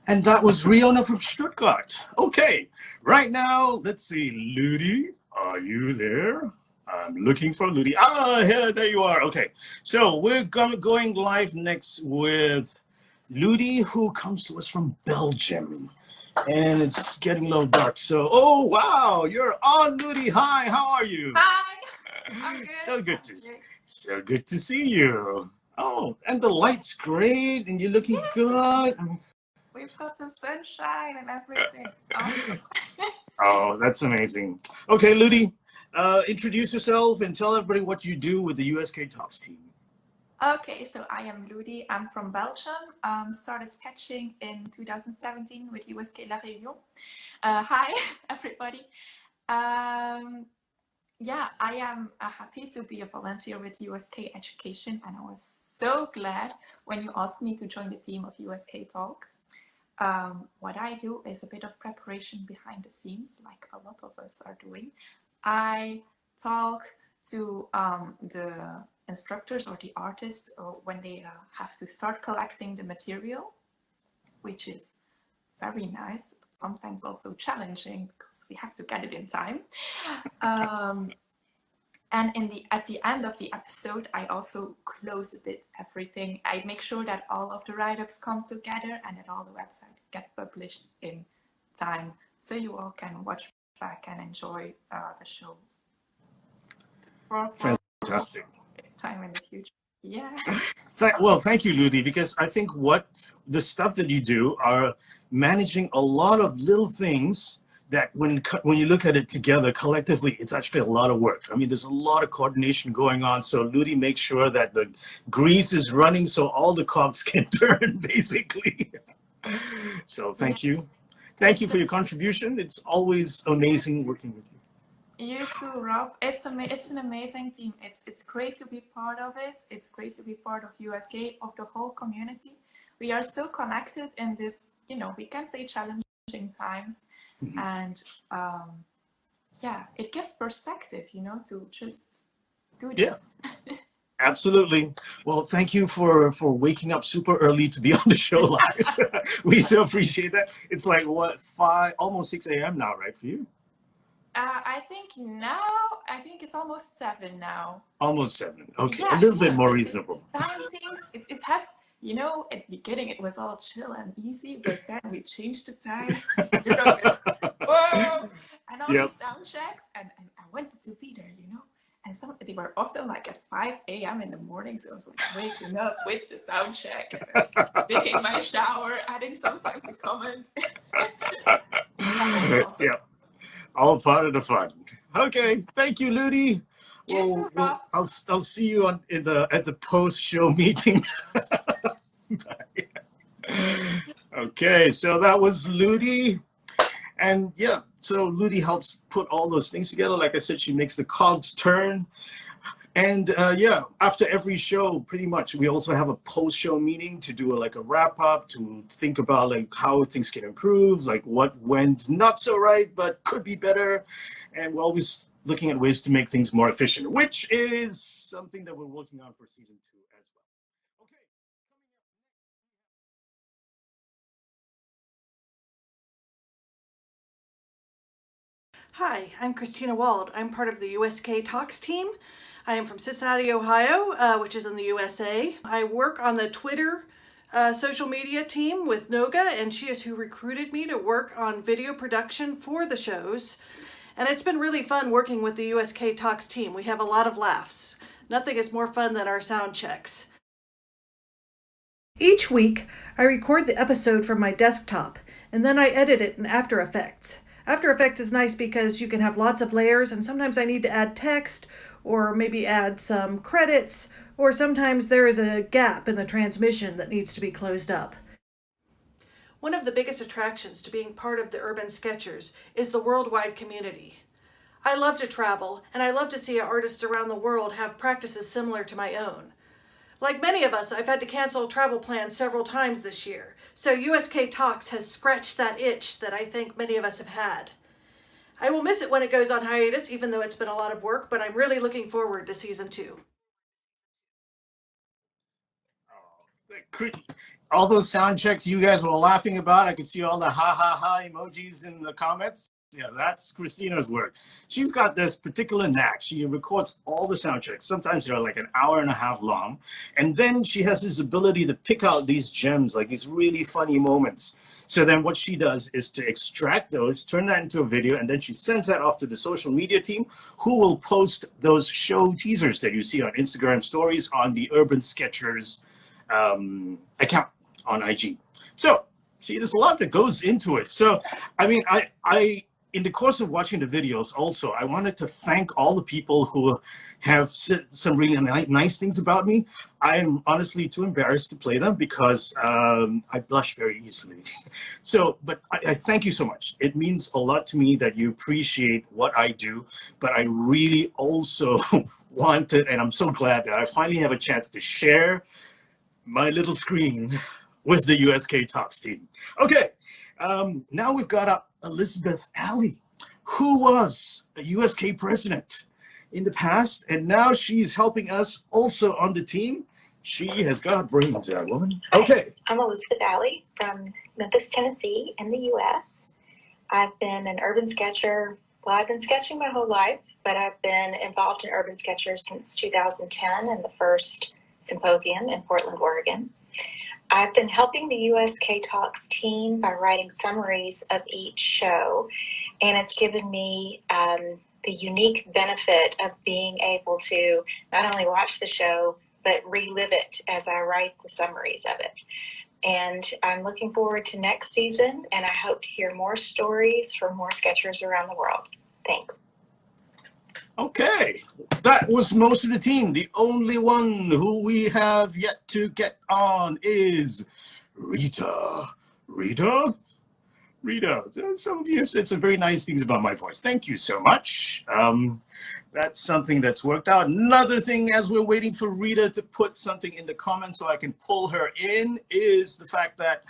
And that was Rihanna from Stuttgart. Okay, right now, let's see. Ludi, are you there? I'm looking for Ludi. Ah, yeah, there you are. Okay, so we're going live next with Ludi, who comes to us from Belgium. And it's getting a little dark. So, oh, wow, you're on, Ludi. Hi, how are you? Hi, I'm good. So good to see you. Oh, and the light's great, and you're looking good. We've got the sunshine and everything. Awesome. Oh, that's amazing. Okay, Ludi, introduce yourself and tell everybody what you do with the USk Talks team. Okay, so I am Ludi. I'm from Belgium. Started sketching in 2017 with USk La Réunion. Hi, everybody. Yeah, I am happy to be a volunteer with USk Education, and I was so glad when you asked me to join the team of USk Talks. What I do is a bit of preparation behind the scenes, like a lot of us are doing. I talk to the instructors or the artists when they have to start collecting the material, which is very nice, but sometimes also challenging because we have to get it in time. And at the end of the episode, I also close a bit everything. I make sure that all of the write-ups come together and that all the websites get published in time, so you all can watch back and enjoy the show. Fantastic. Time in the future. Yeah. Well, thank you, Ludi, because I think the stuff that you do are managing a lot of little things that when you look at it together collectively, it's actually a lot of work. I mean, there's a lot of coordination going on. So Ludi makes sure that the grease is running so all the cogs can turn, basically. So thank you. Thank you for your contribution. It's always amazing working with you. You too, Rob. It's an amazing team. It's great to be part of it. It's great to be part of USk, of the whole community. We are so connected in this, we can say challenging times. Mm-hmm. And yeah, it gives perspective, to just do this. Yeah. Absolutely. Well, thank you for waking up super early to be on the show live. We so appreciate that. It's like, almost 6 a.m. now, right, for you? I think it's almost 7 now. Almost 7. Okay, yeah, a little bit more reasonable. Time things, it has, at the beginning it was all chill and easy, but then we changed the time. Whoa! And all these sound checks, and I wanted to be there, And they were often like at 5 a.m. in the morning, so I was like waking up with the sound check, taking my shower, adding sometimes a comment. Awesome. Yeah, all part of the fun. Okay, thank you, Ludi. I'll see you at the post-show meeting. Okay, so that was Ludi, and yeah. So Ludi helps put all those things together. Like I said, she makes the cogs turn. And yeah, after every show, pretty much, we also have a post-show meeting to do a wrap-up, to think about how things can improve, what went not so right, but could be better. And we're always looking at ways to make things more efficient, which is something that we're working on for season 2 as well. Hi, I'm Christina Wald. I'm part of the USk Talks team. I am from Cincinnati, Ohio, which is in the USA. I work on the Twitter social media team with Noga, and she is who recruited me to work on video production for the shows. And it's been really fun working with the USk Talks team. We have a lot of laughs. Nothing is more fun than our sound checks. Each week, I record the episode from my desktop, and then I edit it in After Effects. After Effects is nice because you can have lots of layers, and sometimes I need to add text, or maybe add some credits, or sometimes there is a gap in the transmission that needs to be closed up. One of the biggest attractions to being part of the Urban Sketchers is the worldwide community. I love to travel, and I love to see artists around the world have practices similar to my own. Like many of us, I've had to cancel travel plans several times this year, so USk Talks has scratched that itch that I think many of us have had. I will miss it when it goes on hiatus, even though it's been a lot of work, but I'm really looking forward to season 2. All those sound checks you guys were laughing about, I could see all the ha ha ha emojis in the comments. Yeah, that's Christina's work. She's got this particular knack. She records all the sound checks. Sometimes they're like an hour and a half long. And then she has this ability to pick out these gems, like these really funny moments. So then what she does is to extract those, turn that into a video, and then she sends that off to the social media team, who will post those show teasers that you see on Instagram stories on the Urban Sketchers account on IG. So, see, there's a lot that goes into it. So, I mean, I in the course of watching the videos also, I wanted to thank all the people who have said some really nice things about me. I'm honestly too embarrassed to play them because I blush very easily. So, but I thank you so much. It means a lot to me that you appreciate what I do, but I really also wanted, and I'm so glad that I finally have a chance to share my little screen with the USk Talks team. Okay, now we've got up Elizabeth Alley, who was a USk president in the past, and now she's helping us also on the team. She has got brains, that woman. Okay. I'm Elizabeth Alley from Memphis, Tennessee in the US. I've been an urban sketcher. Well, I've been sketching my whole life, but I've been involved in Urban Sketchers since 2010 and the first symposium in Portland, Oregon. I've been helping the USk Talks team by writing summaries of each show, and it's given me the unique benefit of being able to not only watch the show, but relive it as I write the summaries of it. And I'm looking forward to next season, and I hope to hear more stories from more sketchers around the world. Thanks. Okay, that was most of the team. The only one who we have yet to get on is Rita. Rita? Rita, some of you have said some very nice things about my voice. Thank you so much. That's something that's worked out. Another thing, as we're waiting for Rita to put something in the comments so I can pull her in, is the fact that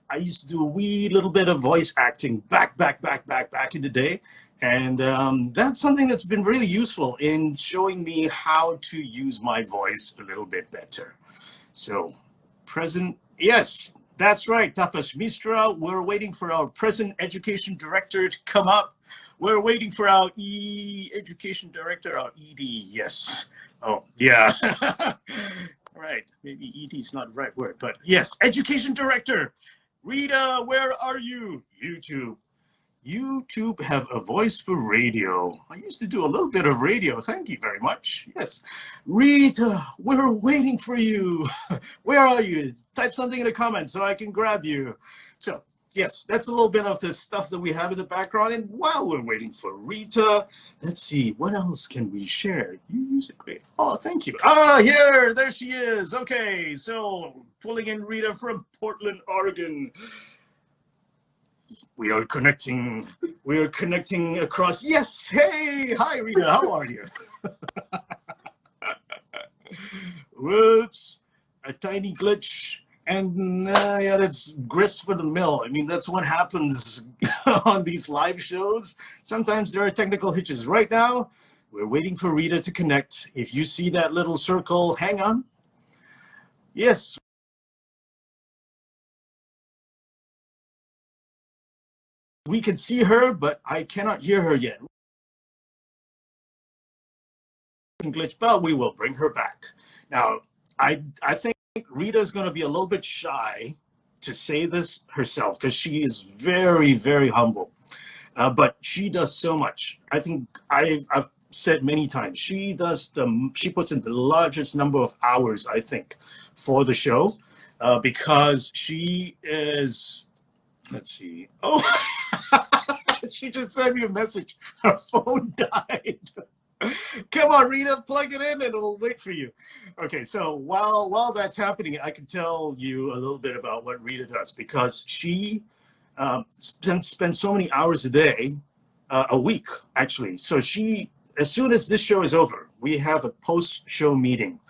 I used to do a wee little bit of voice acting back in the day. And that's something that's been really useful in showing me how to use my voice a little bit better. So, present, yes, that's right, Tapas Mistra. We're waiting for our present education director to come up. We're waiting for our education director, our ED, yes. Oh, yeah. Right, maybe ED is not the right word, but yes, education director. Rita, where are you? YouTube. YouTube have a voice for radio. I used to do a little bit of radio. Thank you very much. Yes. Rita, we're waiting for you. Where are you? Type something in the comments so I can grab you. So, yes, that's a little bit of the stuff that we have in the background. And while we're waiting for Rita, let's see, what else can we share? You use it great. Oh, thank you. Ah, here, there she is. Okay, so pulling in Rita from Portland, Oregon. We are connecting across. Yes, hey, hi Rita, how are you? Whoops, a tiny glitch. And yeah, that's grist for the mill. I mean, that's what happens on these live shows. Sometimes there are technical hitches. Right now, we're waiting for Rita to connect. If you see that little circle, hang on. Yes. We can see her, but I cannot hear her yet. glitch, but we will bring her back. Now, I think Rita is going to be a little bit shy to say this herself because she is very, very humble. But she does so much. I think I've said many times, she puts in the largest number of hours, I think, for the show because she is, let's see. Oh, she just sent me a message. Her phone died. Come on, Rita, plug it in and it'll wait for you. Okay, so while that's happening, I can tell you a little bit about what Rita does because she spends so many hours a day, a week, actually. So she, as soon as this show is over, we have a post-show meeting.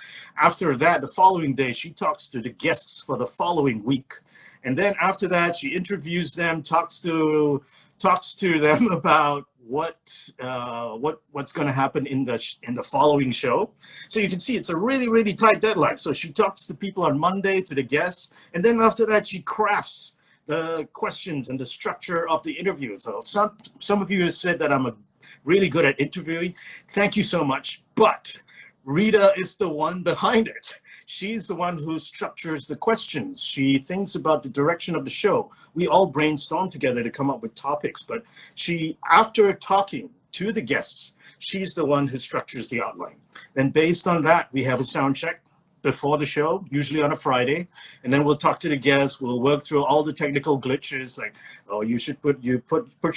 After that, the following day, she talks to the guests for the following week. And then after that, she interviews them, talks to them about what's going to happen in the following show. So you can see it's a really, really tight deadline. So she talks to people on Monday, to the guests, and then after that, she crafts the questions and the structure of the interview. So some of you have said that I'm really good at interviewing. Thank you so much. But Rita is the one behind it. She's the one who structures the questions. She thinks about the direction of the show. We all brainstorm together to come up with topics, but she, after talking to the guests, she's the one who structures the outline. Then based on that, we have a sound check before the show, usually on a Friday, and then we'll talk to the guests. We'll work through all the technical glitches, like, oh, you should put your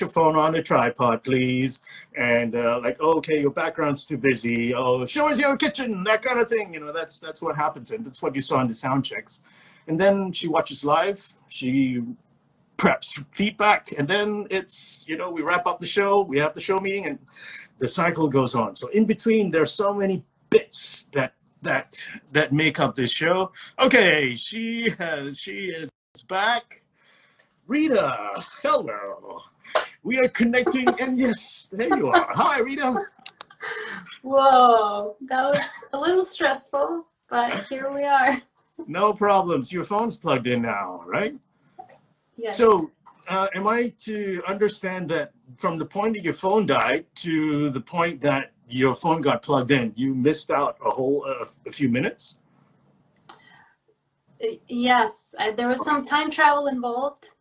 phone on a tripod, please, and like, oh, okay, your background's too busy. Oh, show us your kitchen, that kind of thing. You know, that's what happens, and that's what you saw in the sound checks. And then she watches live. She preps feedback, and then it's, you know, we wrap up the show. We have the show meeting, and the cycle goes on. So in between, there's so many bits that make up this show. Okay, she is back. Rita, hello. We are connecting, and yes, there you are. Hi, Rita. Whoa, that was a little stressful, but here we are. No problems. Your phone's plugged in now, right? Yes. So, am I to understand that from the point that your phone died to the point that your phone got plugged in, you missed out a few minutes? Yes, there was some time travel involved.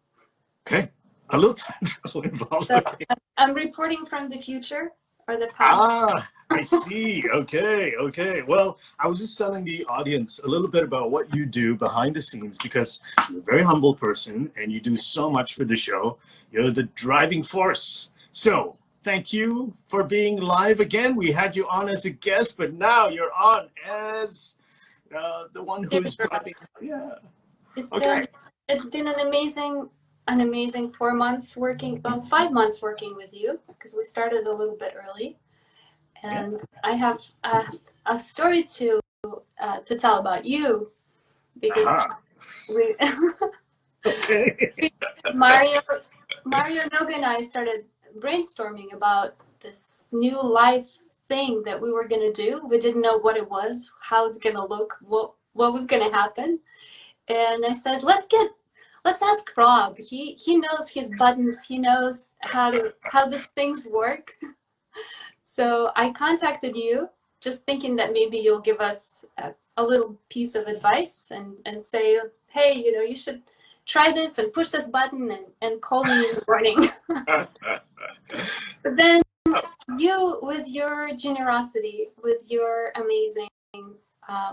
Okay, a little time travel involved. So Okay. I'm reporting from the future or the past. Ah, I see. Okay. Well, I was just telling the audience a little bit about what you do behind the scenes because you're a very humble person and you do so much for the show. You're the driving force. So, thank you for being live again. We had you on as a guest, but now you're on as the one who's driving. Yeah. It's been an amazing 4 months working, 5 months working with you because we started a little bit early, and I have a story to tell about you because Mario Noga and I started brainstorming about this new life thing that we were going to do. We didn't know what it was, how it's going to look, what was going to happen. And I said, let's ask Rob. He knows his buttons. He knows how these things work. So I contacted you just thinking that maybe you'll give us a little piece of advice and say, hey, you know, you should try this and push this button and call me in the morning. But then you, with your generosity, with your amazing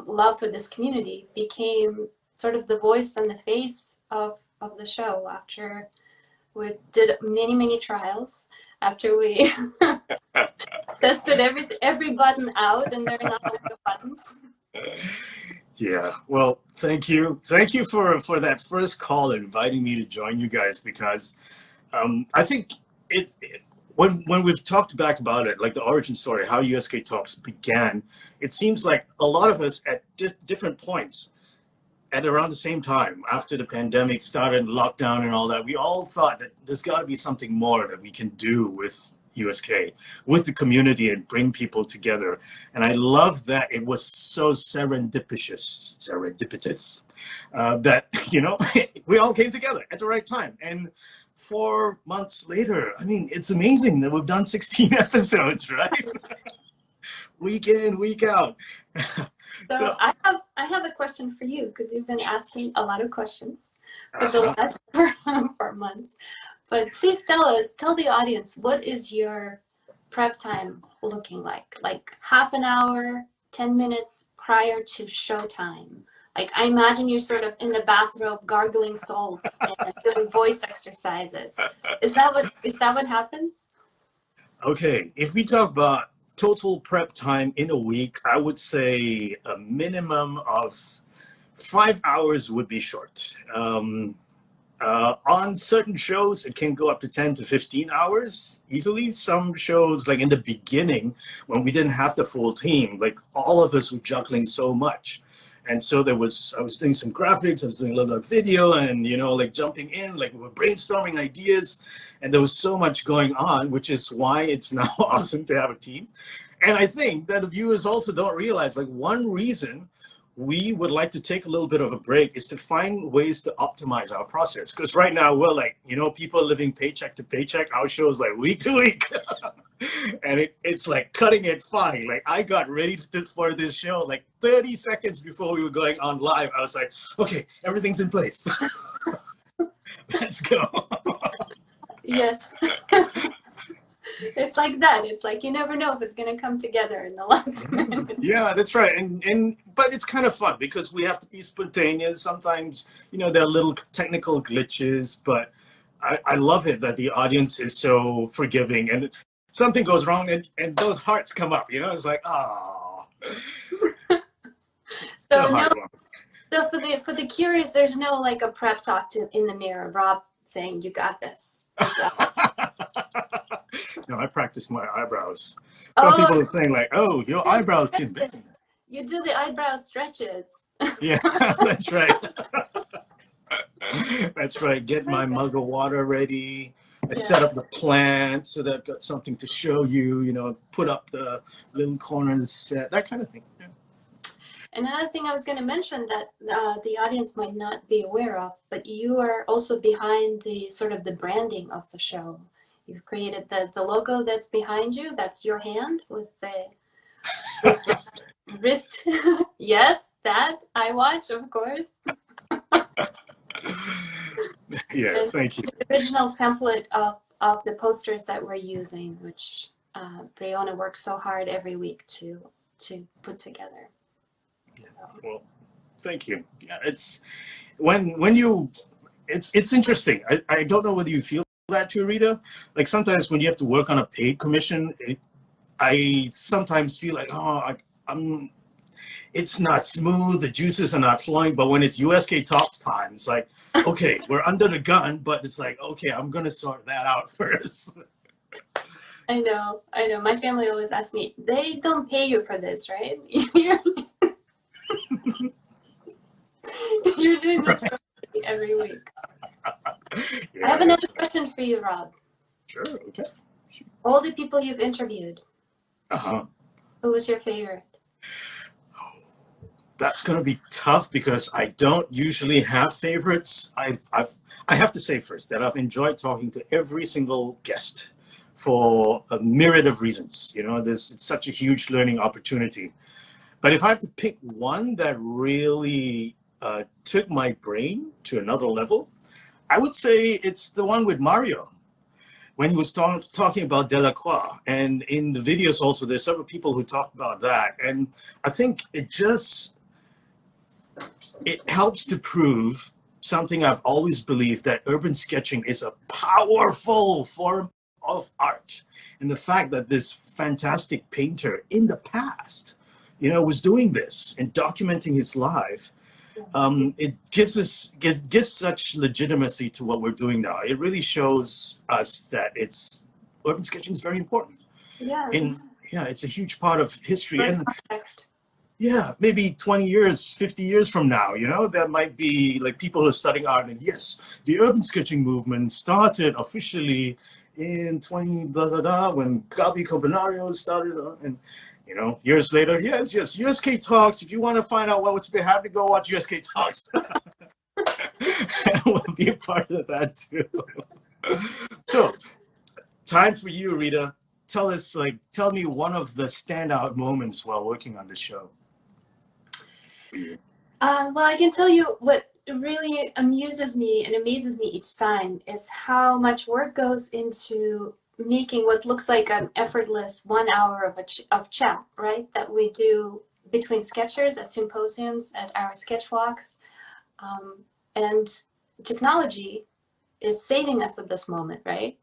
love for this community, became sort of the voice and the face of the show after we did many trials, after we tested every button out, and there are not the buttons. Yeah, well, thank you for that first call inviting me to join you guys, because I think when we've talked back about it, like the origin story, how USk Talks began, it seems like a lot of us at different points at around the same time, after the pandemic started, lockdown and all that, we all thought that there's got to be something more that we can do with USk, with the community, and bring people together. And I love that it was so serendipitous that, you know, we all came together at the right time. And 4 months later, I mean, it's amazing that we've done 16 episodes, right? week in, week out. So I have a question for you because you've been asking a lot of questions for the Uh-huh. last 4 months. But please tell the audience, what is your prep time looking like? Like half an hour, 10 minutes prior to showtime. Like I imagine you're sort of in the bathrobe gargling salts and doing voice exercises. Is that what happens? Okay, if we talk about total prep time in a week, I would say a minimum of 5 hours would be short. On certain shows, it can go up to 10 to 15 hours easily. Some shows, like in the beginning, when we didn't have the full team, like all of us were juggling so much. And so I was doing some graphics, I was doing a little bit of video and, like jumping in, like we were brainstorming ideas. And there was so much going on, which is why it's now awesome to have a team. And I think that the viewers also don't realize, like one reason we would like to take a little bit of a break is to find ways to optimize our process. Because right now we're like, people living paycheck to paycheck. Our show is like week to week. And it's like cutting it fine. Like I got ready for this show like 30 seconds before we were going on live. I was like, okay, everything's in place. Let's go. Yes. It's like that. It's like you never know if it's going to come together in the last minute. Yeah, that's right. But it's kind of fun because we have to be spontaneous. Sometimes, there are little technical glitches, but I love it that the audience is so forgiving and something goes wrong and those hearts come up, it's like, oh. So for the curious, there's no like a prep talk in the mirror, Rob saying you got this. No, I practice my eyebrows. Some people are saying like, oh, your eyebrows can bend. You do the eyebrow stretches. Yeah, that's right. That's right. Get my mug of water ready. I set up the plant so that I've got something to show you, put up the little corner of the set, that kind of thing. Yeah. Another thing I was going to mention that the audience might not be aware of, but you are also behind the sort of the branding of the show. You've created the logo that's behind you. That's your hand with the wrist. Yes, that I watch, of course. Yes, thank you. The original template of the posters that we're using, which Brianna works so hard every week to put together. Well, thank you. Yeah, it's when you, it's interesting. I don't know whether you feel that too, Rita. Like sometimes when you have to work on a paid commission, I sometimes feel like, it's not smooth, the juices are not flowing. But when it's USk Talks time, it's like, okay, we're under the gun, but it's like, okay, I'm gonna sort that out first. I know. My family always asks me, they don't pay you for this, right? You're doing this for me every week. Yeah, I have another question for you, Rob. Sure, okay. All the people you've interviewed, Uh-huh. who was your favorite? That's going to be tough because I don't usually have favorites. I have to say first that I've enjoyed talking to every single guest for a myriad of reasons. It's such a huge learning opportunity. But if I have to pick one that really took my brain to another level, I would say it's the one with Mario. When he was talking about Delacroix, and in the videos also, there's several people who talk about that. And I think it helps to prove something I've always believed, that urban sketching is a powerful form of art. And the fact that this fantastic painter in the past, was doing this and documenting his life, it gives such legitimacy to what we're doing now. It really shows us that urban sketching is very important. Yeah. It's a huge part of history. For And context. yeah, maybe 20 years, 50 years from now, there might be like people who are studying art and yes, the urban sketching movement started officially in when Gabi Combinario started, and years later, yes, USk Talks. If you want to find out what's been happening, go watch USk Talks. And we'll be a part of that too. So, time for you, Rita. tell me one of the standout moments while working on the show. Well, I can tell you what really amuses me and amazes me each time is how much work goes into making what looks like an effortless 1 hour of chat, right? That we do between sketchers at symposiums, at our sketch walks. And technology is saving us at this moment, right?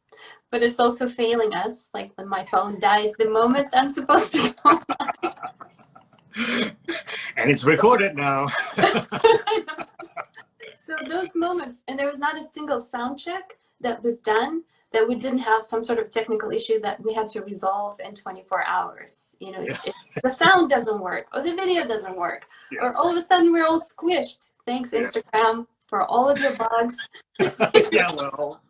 But it's also failing us, like when my phone dies the moment I'm supposed to go. And it's recorded now. So those moments, and there was not a single sound check that we've done that we didn't have some sort of technical issue that we had to resolve in 24 hours. You know, if the sound doesn't work or the video doesn't work, or all of a sudden we're all squished. Thanks, Instagram, for all of your bugs. Yeah, well.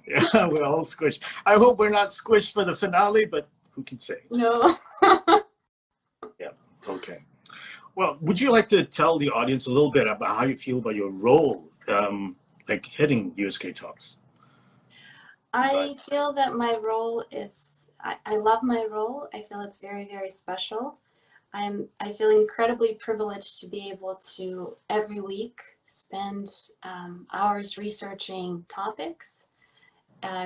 Yeah, we're all squished. I hope we're not squished for the finale, but who can say? No. Yeah, okay. Well, would you like to tell the audience a little bit about how you feel about your role, like heading USk Talks? I feel that my role is, I love my role. I feel it's very, very special. I feel incredibly privileged to be able to every week spend hours researching topics,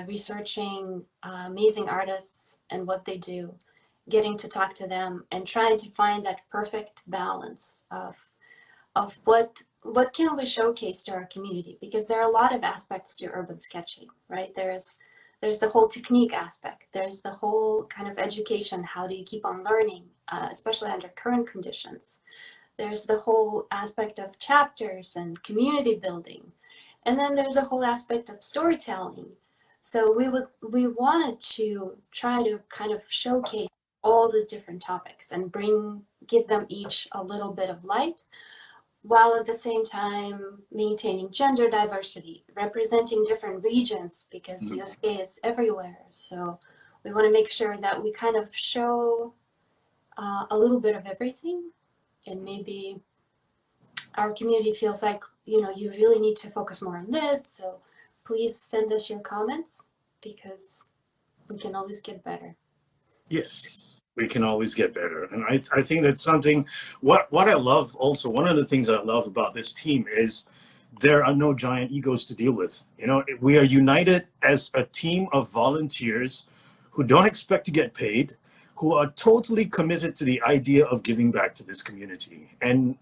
researching amazing artists and what they do, getting to talk to them and trying to find that perfect balance of what can we showcase to our community, because there are a lot of aspects to urban sketching, right? There's the whole technique aspect. There's the whole kind of education. How do you keep on learning, especially under current conditions? There's the whole aspect of chapters and community building. And then there's a whole aspect of storytelling. So we wanted to try to kind of showcase all these different topics and give them each a little bit of light, while at the same time maintaining gender diversity, representing different regions, because USk is everywhere. So we want to make sure that we kind of show a little bit of everything, and maybe our community feels like, you know, you really need to focus more on this. So please send us your comments, because we can always get better. Yes, we can always get better. And I think that's something, what I love also, one of the things I love about this team is there are no giant egos to deal with. You know, we are united as a team of volunteers who don't expect to get paid, who are totally committed to the idea of giving back to this community. And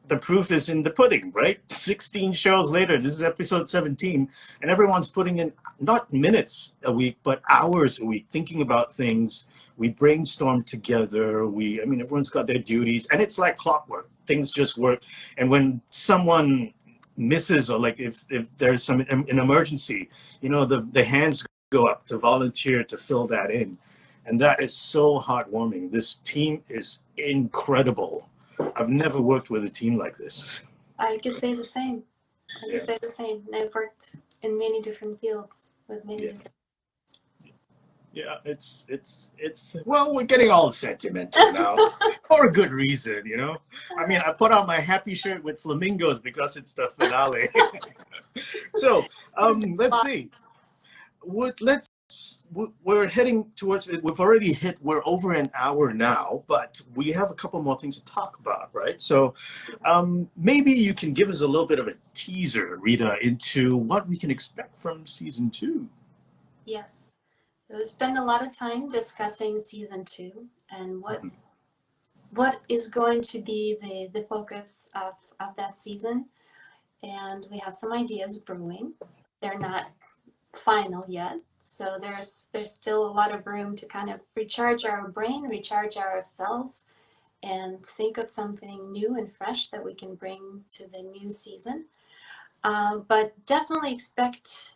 the proof is in the pudding, right? 16 shows later, this is episode 17, and everyone's putting in not minutes a week, but hours a week, thinking about things. We brainstorm together. I mean, everyone's got their duties, and it's like clockwork. Things just work. And when someone misses, or like if there's an emergency, you know, the hands go up to volunteer to fill that in. And that is so heartwarming. This team is incredible. I've never worked with a team like this. I could say the same. I could say the same. And I've worked in many different fields with many different. Yeah, it's well, we're getting all sentimental now for a good reason, you know. I mean, I put on my happy shirt with flamingos because it's the finale. So, let's see. We're heading towards it. We're over an hour now, but we have a couple more things to talk about, right? So maybe you can give us a little bit of a teaser, Rita, into what we can expect from season 2. Yes. So we spend a lot of time discussing season 2 and what is going to be the focus of that season. And we have some ideas brewing. They're not final yet. So there's still a lot of room to kind of recharge our brain, recharge our cells, and think of something new and fresh that we can bring to the new season. But definitely expect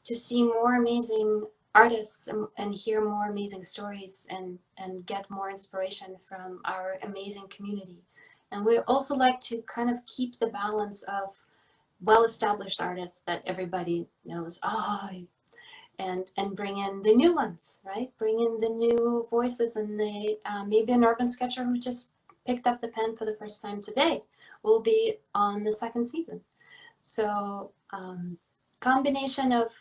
to see more amazing artists and hear more amazing stories and get more inspiration from our amazing community. And we also like to kind of keep the balance of well-established artists that everybody knows, and bring in the new ones, right? Bring in the new voices, and maybe an urban sketcher who just picked up the pen for the first time today will be on the second season. So combination of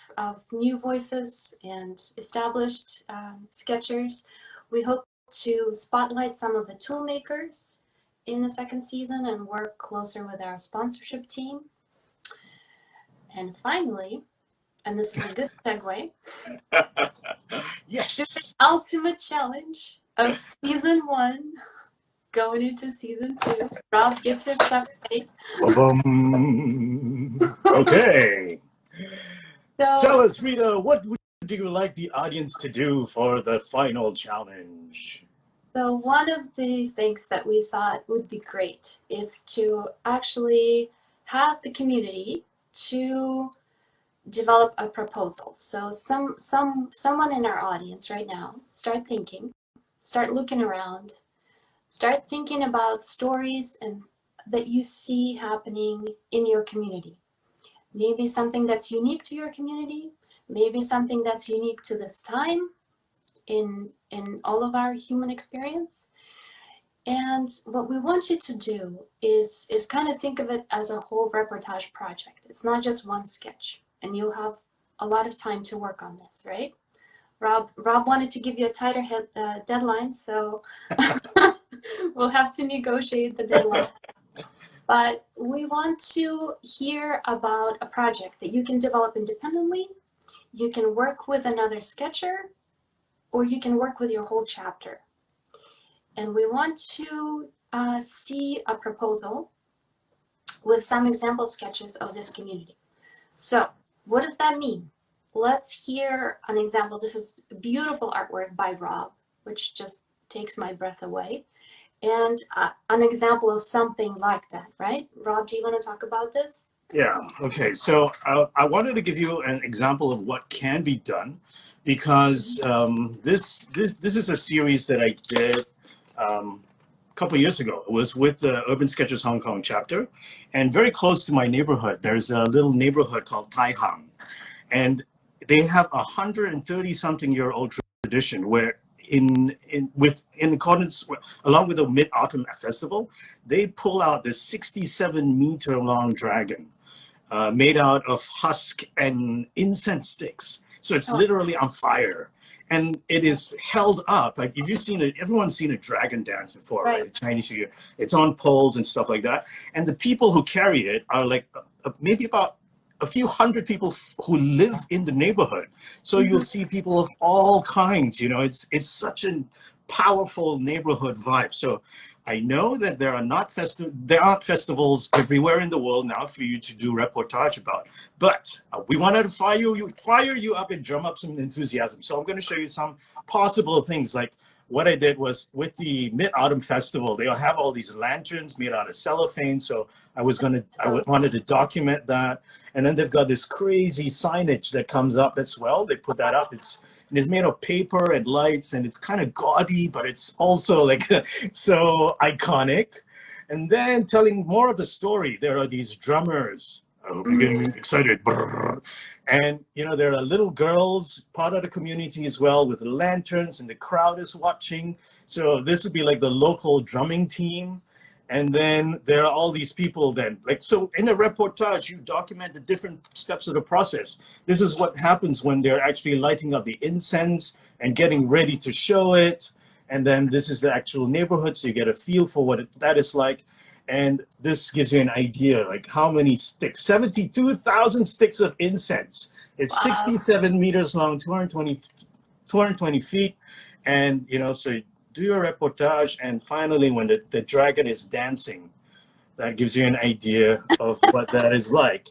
new voices and established sketchers. We hope to spotlight some of the tool makers in the second season and work closer with our sponsorship team. And finally, and this is a good segue, Yes. the ultimate challenge of season 1 going into season 2. Rob, get your stuff ready. Okay. So, Tell us, Rita, what would you like the audience to do for the final challenge? So one of the things that we thought would be great is to actually have the community to develop a proposal. So someone in our audience right now, start thinking, start looking around, start thinking about stories and that you see happening in your community. Maybe something that's unique to your community, maybe something that's unique to this time in all of our human experience. And what we want you to do is kind of think of it as a whole reportage project. It's not just one sketch, and you'll have a lot of time to work on this, right? Rob wanted to give you a tighter deadline, so we'll have to negotiate the deadline. But we want to hear about a project that you can develop independently. You can work with another sketcher, or you can work with your whole chapter. And we want to see a proposal with some example sketches of this community. So what does that mean? Let's hear an example. This is beautiful artwork by Rob, which just takes my breath away. And an example of something like that, right? Rob, do you want to talk about this? Yeah, okay. So I wanted to give you an example of what can be done, because this is a series that I did a couple of years ago. It was with the Urban Sketchers Hong Kong chapter, and very close to my neighborhood, there's a little neighborhood called Tai Hang, and they have 130-something-year-old tradition where in accordance with, along with the Mid-Autumn Festival, they pull out this 67-meter-long dragon made out of husk and incense sticks. So it's literally on fire. And it is held up. Like, if you've seen it, everyone's seen a dragon dance before, right? Chinese New Year. It's on poles and stuff like that. And the people who carry it are like maybe about a few hundred people who live in the neighborhood. So you'll see people of all kinds. You know, it's such a powerful neighborhood vibe. So I know that there aren't festivals everywhere in the world now for you to do reportage about, but we wanted to fire you up and drum up some enthusiasm. So I'm going to show you some possible things. Like, what I did was, with the Mid-Autumn Festival, they'll have all these lanterns made out of cellophane. So I wanted to document that. And then they've got this crazy signage that comes up as well. They put that up. It's made of paper and lights, and it's kind of gaudy, but it's also like so iconic. And then, telling more of the story, there are these drummers. I hope you're getting excited. And, you know, there are little girls, part of the community as well, with lanterns, and the crowd is watching. So this would be like the local drumming team. And then there are all these people then. Like, so in a reportage, you document the different steps of the process. This is what happens when they're actually lighting up the incense and getting ready to show it. And then this is the actual neighborhood, so you get a feel for what that is like. And this gives you an idea, like how many sticks, 72,000 sticks of incense. It's 67 meters long, 220 feet. And, you know, so do your reportage, and finally, when the dragon is dancing, that gives you an idea of what that is like.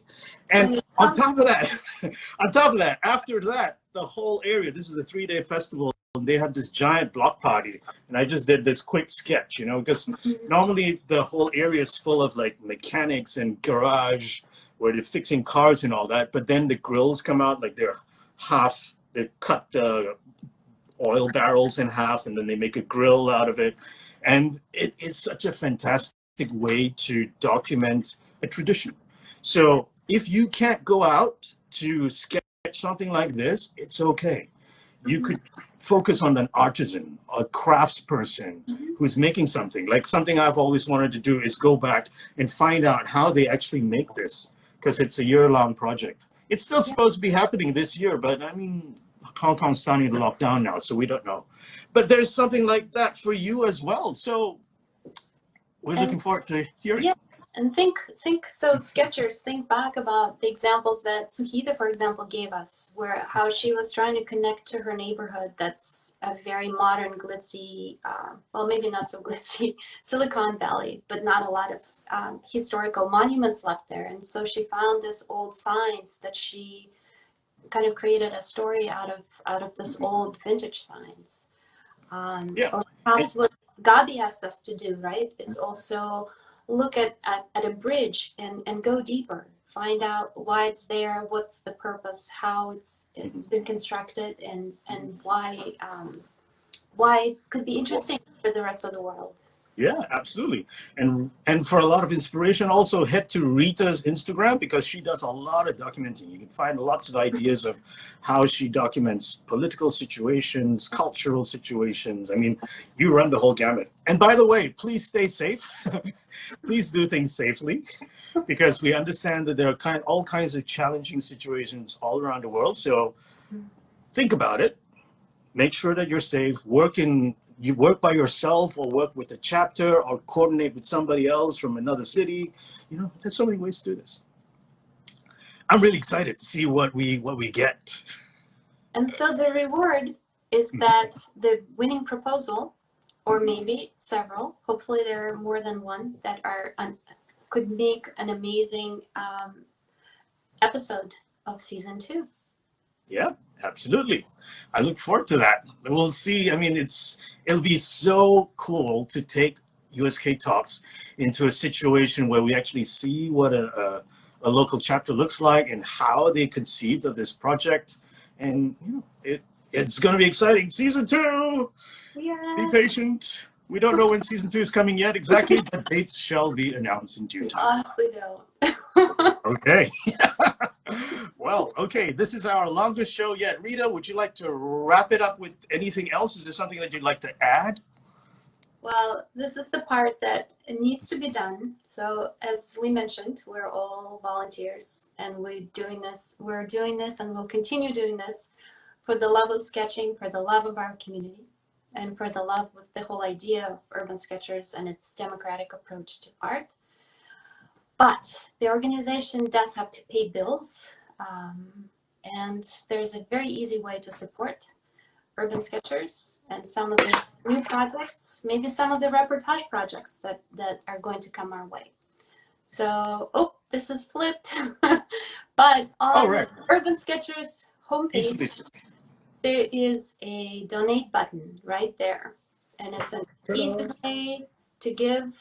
And on top of that, after that, the whole area, this is a 3-day festival, and they have this giant block party. And I just did this quick sketch, you know, because normally the whole area is full of like mechanics and garage where they're fixing cars and all that. But then the grills come out, like they cut the oil barrels in half, and then they make a grill out of it. And it is such a fantastic way to document a tradition. So if you can't go out to sketch something like this, it's okay. You could focus on an artisan, a craftsperson who's making something. Like, something I've always wanted to do is go back and find out how they actually make this, because it's a year-long project. It's still supposed to be happening this year, but I mean, Hong Kong's starting to lock down now, so we don't know. But there's something like that for you as well. So we're looking forward to hearing. Yes, and think so Sketchers, think back about the examples that Suhita, for example, gave us, where how she was trying to connect to her neighborhood that's a very modern, glitzy, well, maybe not so glitzy, Silicon Valley, but not a lot of historical monuments left there. And so she found this old signs that she kind of created a story out of this old vintage signs. Or perhaps what Gabi asked us to do, right, is also look at a bridge and go deeper, find out why it's there, what's the purpose, how it's been constructed, and why it could be interesting for the rest of the world. Yeah, absolutely. And for a lot of inspiration, also head to Rita's Instagram, because she does a lot of documenting. You can find lots of ideas of how she documents political situations, cultural situations. I mean, you run the whole gamut. And by the way, please stay safe. Please do things safely, because we understand that there are all kinds of challenging situations all around the world. So think about it. Make sure that you're safe. You work by yourself, or work with a chapter, or coordinate with somebody else from another city. You know, there's so many ways to do this. I'm really excited to see what we get. And so the reward is that the winning proposal, or maybe several, hopefully there are more than one, that are could make an amazing episode of season 2. Yeah, absolutely. I look forward to that. We'll see. I mean, it'll be so cool to take USk Talks into a situation where we actually see what a local chapter looks like and how they conceived of this project. And you know, it's going to be exciting. Season 2. Yes. Be patient. We don't know when season 2 is coming yet exactly, but dates shall be announced in due time. Honestly, don't. Okay. Well, okay, this is our longest show yet. Rita, would you like to wrap it up with anything else? Is there something that you'd like to add? Well, this is the part that needs to be done. So as we mentioned, we're all volunteers, and we're doing this and we'll continue doing this for the love of sketching, for the love of our community, and for the love of the whole idea of Urban Sketchers and its democratic approach to art. But the organization does have to pay bills, and there's a very easy way to support Urban Sketchers and some of the new projects, maybe some of the reportage projects that are going to come our way. So, this is flipped. But on Urban Sketchers homepage, there is a donate button right there. And it's an easy way to give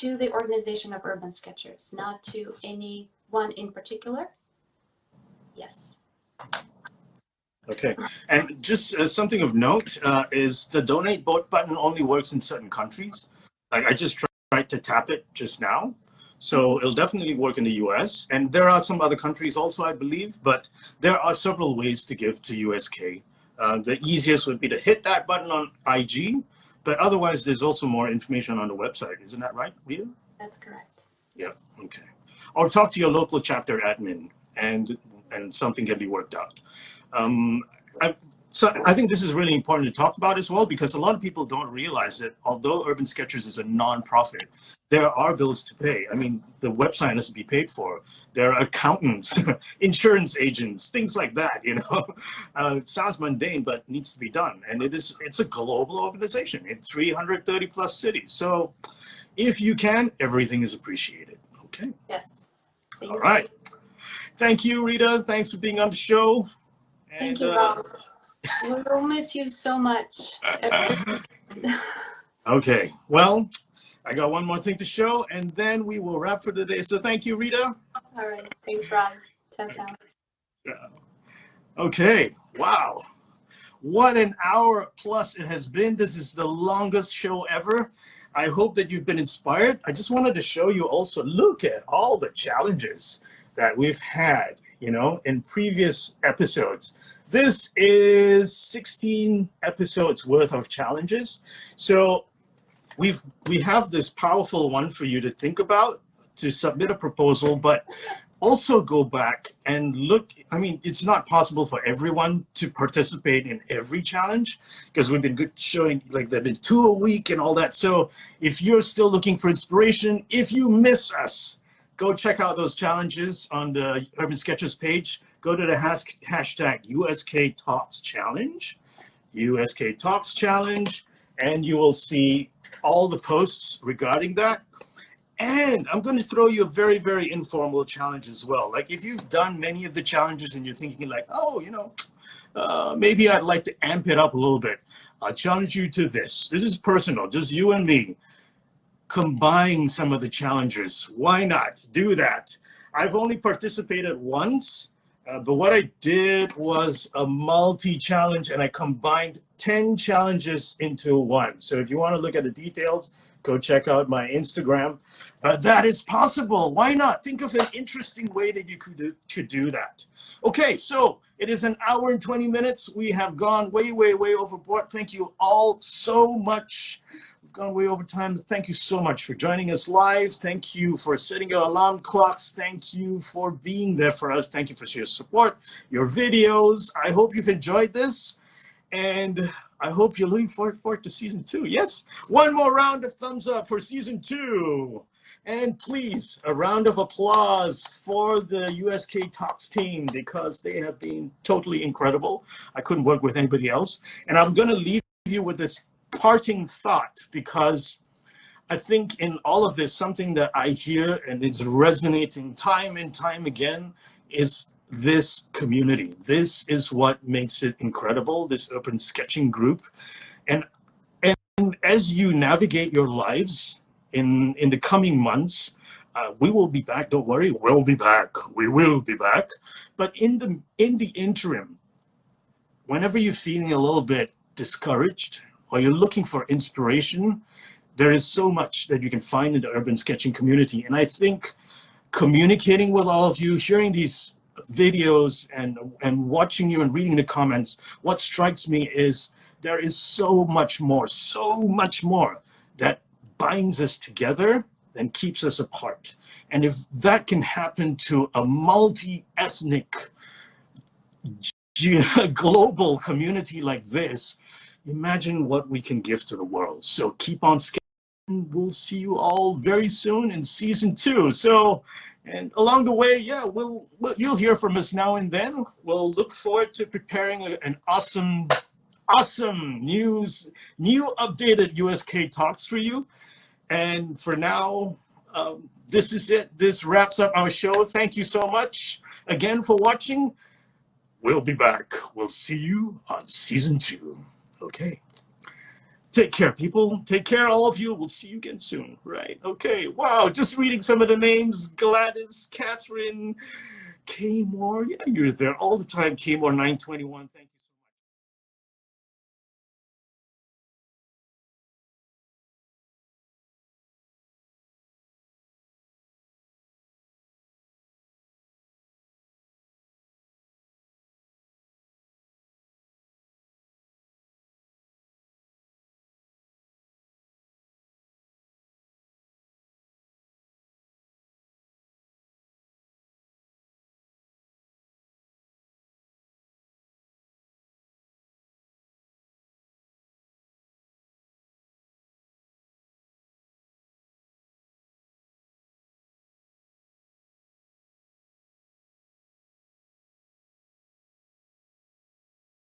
to the organization of Urban Sketchers, not to any one in particular. Yes. Okay, and just something of note is the donate button only works in certain countries. Like I just tried to tap it just now. So it'll definitely work in the US. And there are some other countries also, I believe, but there are several ways to give to USk. The easiest would be to hit that button on IG, but otherwise there's also more information on the website. Isn't that right, Rita? That's correct. Yeah, okay. Or talk to your local chapter admin and something can be worked out. So I think this is really important to talk about as well, because a lot of people don't realize that although Urban Sketchers is a non-profit, there are bills to pay. I mean, the website has to be paid for. There are accountants, insurance agents, things like that, you know. It sounds mundane, but needs to be done. And it's a global organization in 330 plus cities. So if you can, everything is appreciated. Okay. Yes. All right. Thank you, Rita. Thanks for being on the show. Thank you, Rob. We'll miss you so much. Okay, well, I got one more thing to show, and then we will wrap for today. So thank you, Rita. All right. Thanks, Rob. Ciao, ciao. Okay, wow. What an hour plus it has been. This is the longest show ever. I hope that you've been inspired. I just wanted to show you also, look at all the challenges that we've had, you know, in previous episodes. This is 16 episodes worth of challenges. So we have this powerful one for you to think about, to submit a proposal, but also go back and look. I mean, it's not possible for everyone to participate in every challenge because we've been showing like there've been 2 a week and all that. So if you're still looking for inspiration, if you miss us, go check out those challenges on the Urban Sketchers page. Go to the hashtag USk Talks Challenge, USk Talks Challenge, and you will see all the posts regarding that. And I'm going to throw you a very, very informal challenge as well. Like if you've done many of the challenges and you're thinking like, oh, maybe I'd like to amp it up a little bit. I'll challenge you to this. This is personal, just you and me. Combine some of the challenges. Why not do that? I've only participated once, but what I did was a multi-challenge and I combined 10 challenges into one. So if you want to look at the details, go check out my Instagram. That is possible. Why not? Think of an interesting way that you could do that. Okay, so it is an hour and 20 minutes. We have gone way, way, way overboard. Thank you all so much. We've gone way over time. Thank you so much for joining us live. Thank you for setting your alarm clocks. Thank you for being there for us. Thank you for your support, your videos. I hope you've enjoyed this. And I hope you're looking forward to season 2. Yes, one more round of thumbs up for season 2. And please, a round of applause for the USk Talks team because they have been totally incredible. I couldn't work with anybody else. And I'm going to leave you with this parting thought because I think in all of this, something that I hear and it's resonating time and time again is this community. This is what makes it incredible, this urban sketching group. And as you navigate your lives in the coming months, we will be back. Don't worry, we'll be back. We will be back. But in the interim, whenever you're feeling a little bit discouraged or you're looking for inspiration, there is so much that you can find in the urban sketching community. And I think communicating with all of you, hearing these videos and watching you and reading the comments, what strikes me is there is so much more that binds us together than keeps us apart. And if that can happen to a multi-ethnic global community like this, imagine what we can give to the world. So keep on sketching. We'll see you all very soon in season 2. So, and along the way, yeah, you'll hear from us now and then. We'll look forward to preparing an awesome new updated USk Talks for you. And for now, this is it. This wraps up our show. Thank you so much again for watching. We'll be back. We'll see you on season 2. Okay. Take care, people. Take care, all of you. We'll see you again soon. Right. Okay. Wow. Just reading some of the names. Gladys, Catherine, K Moore. Yeah, you're there all the time. K Moore 921. Thank you.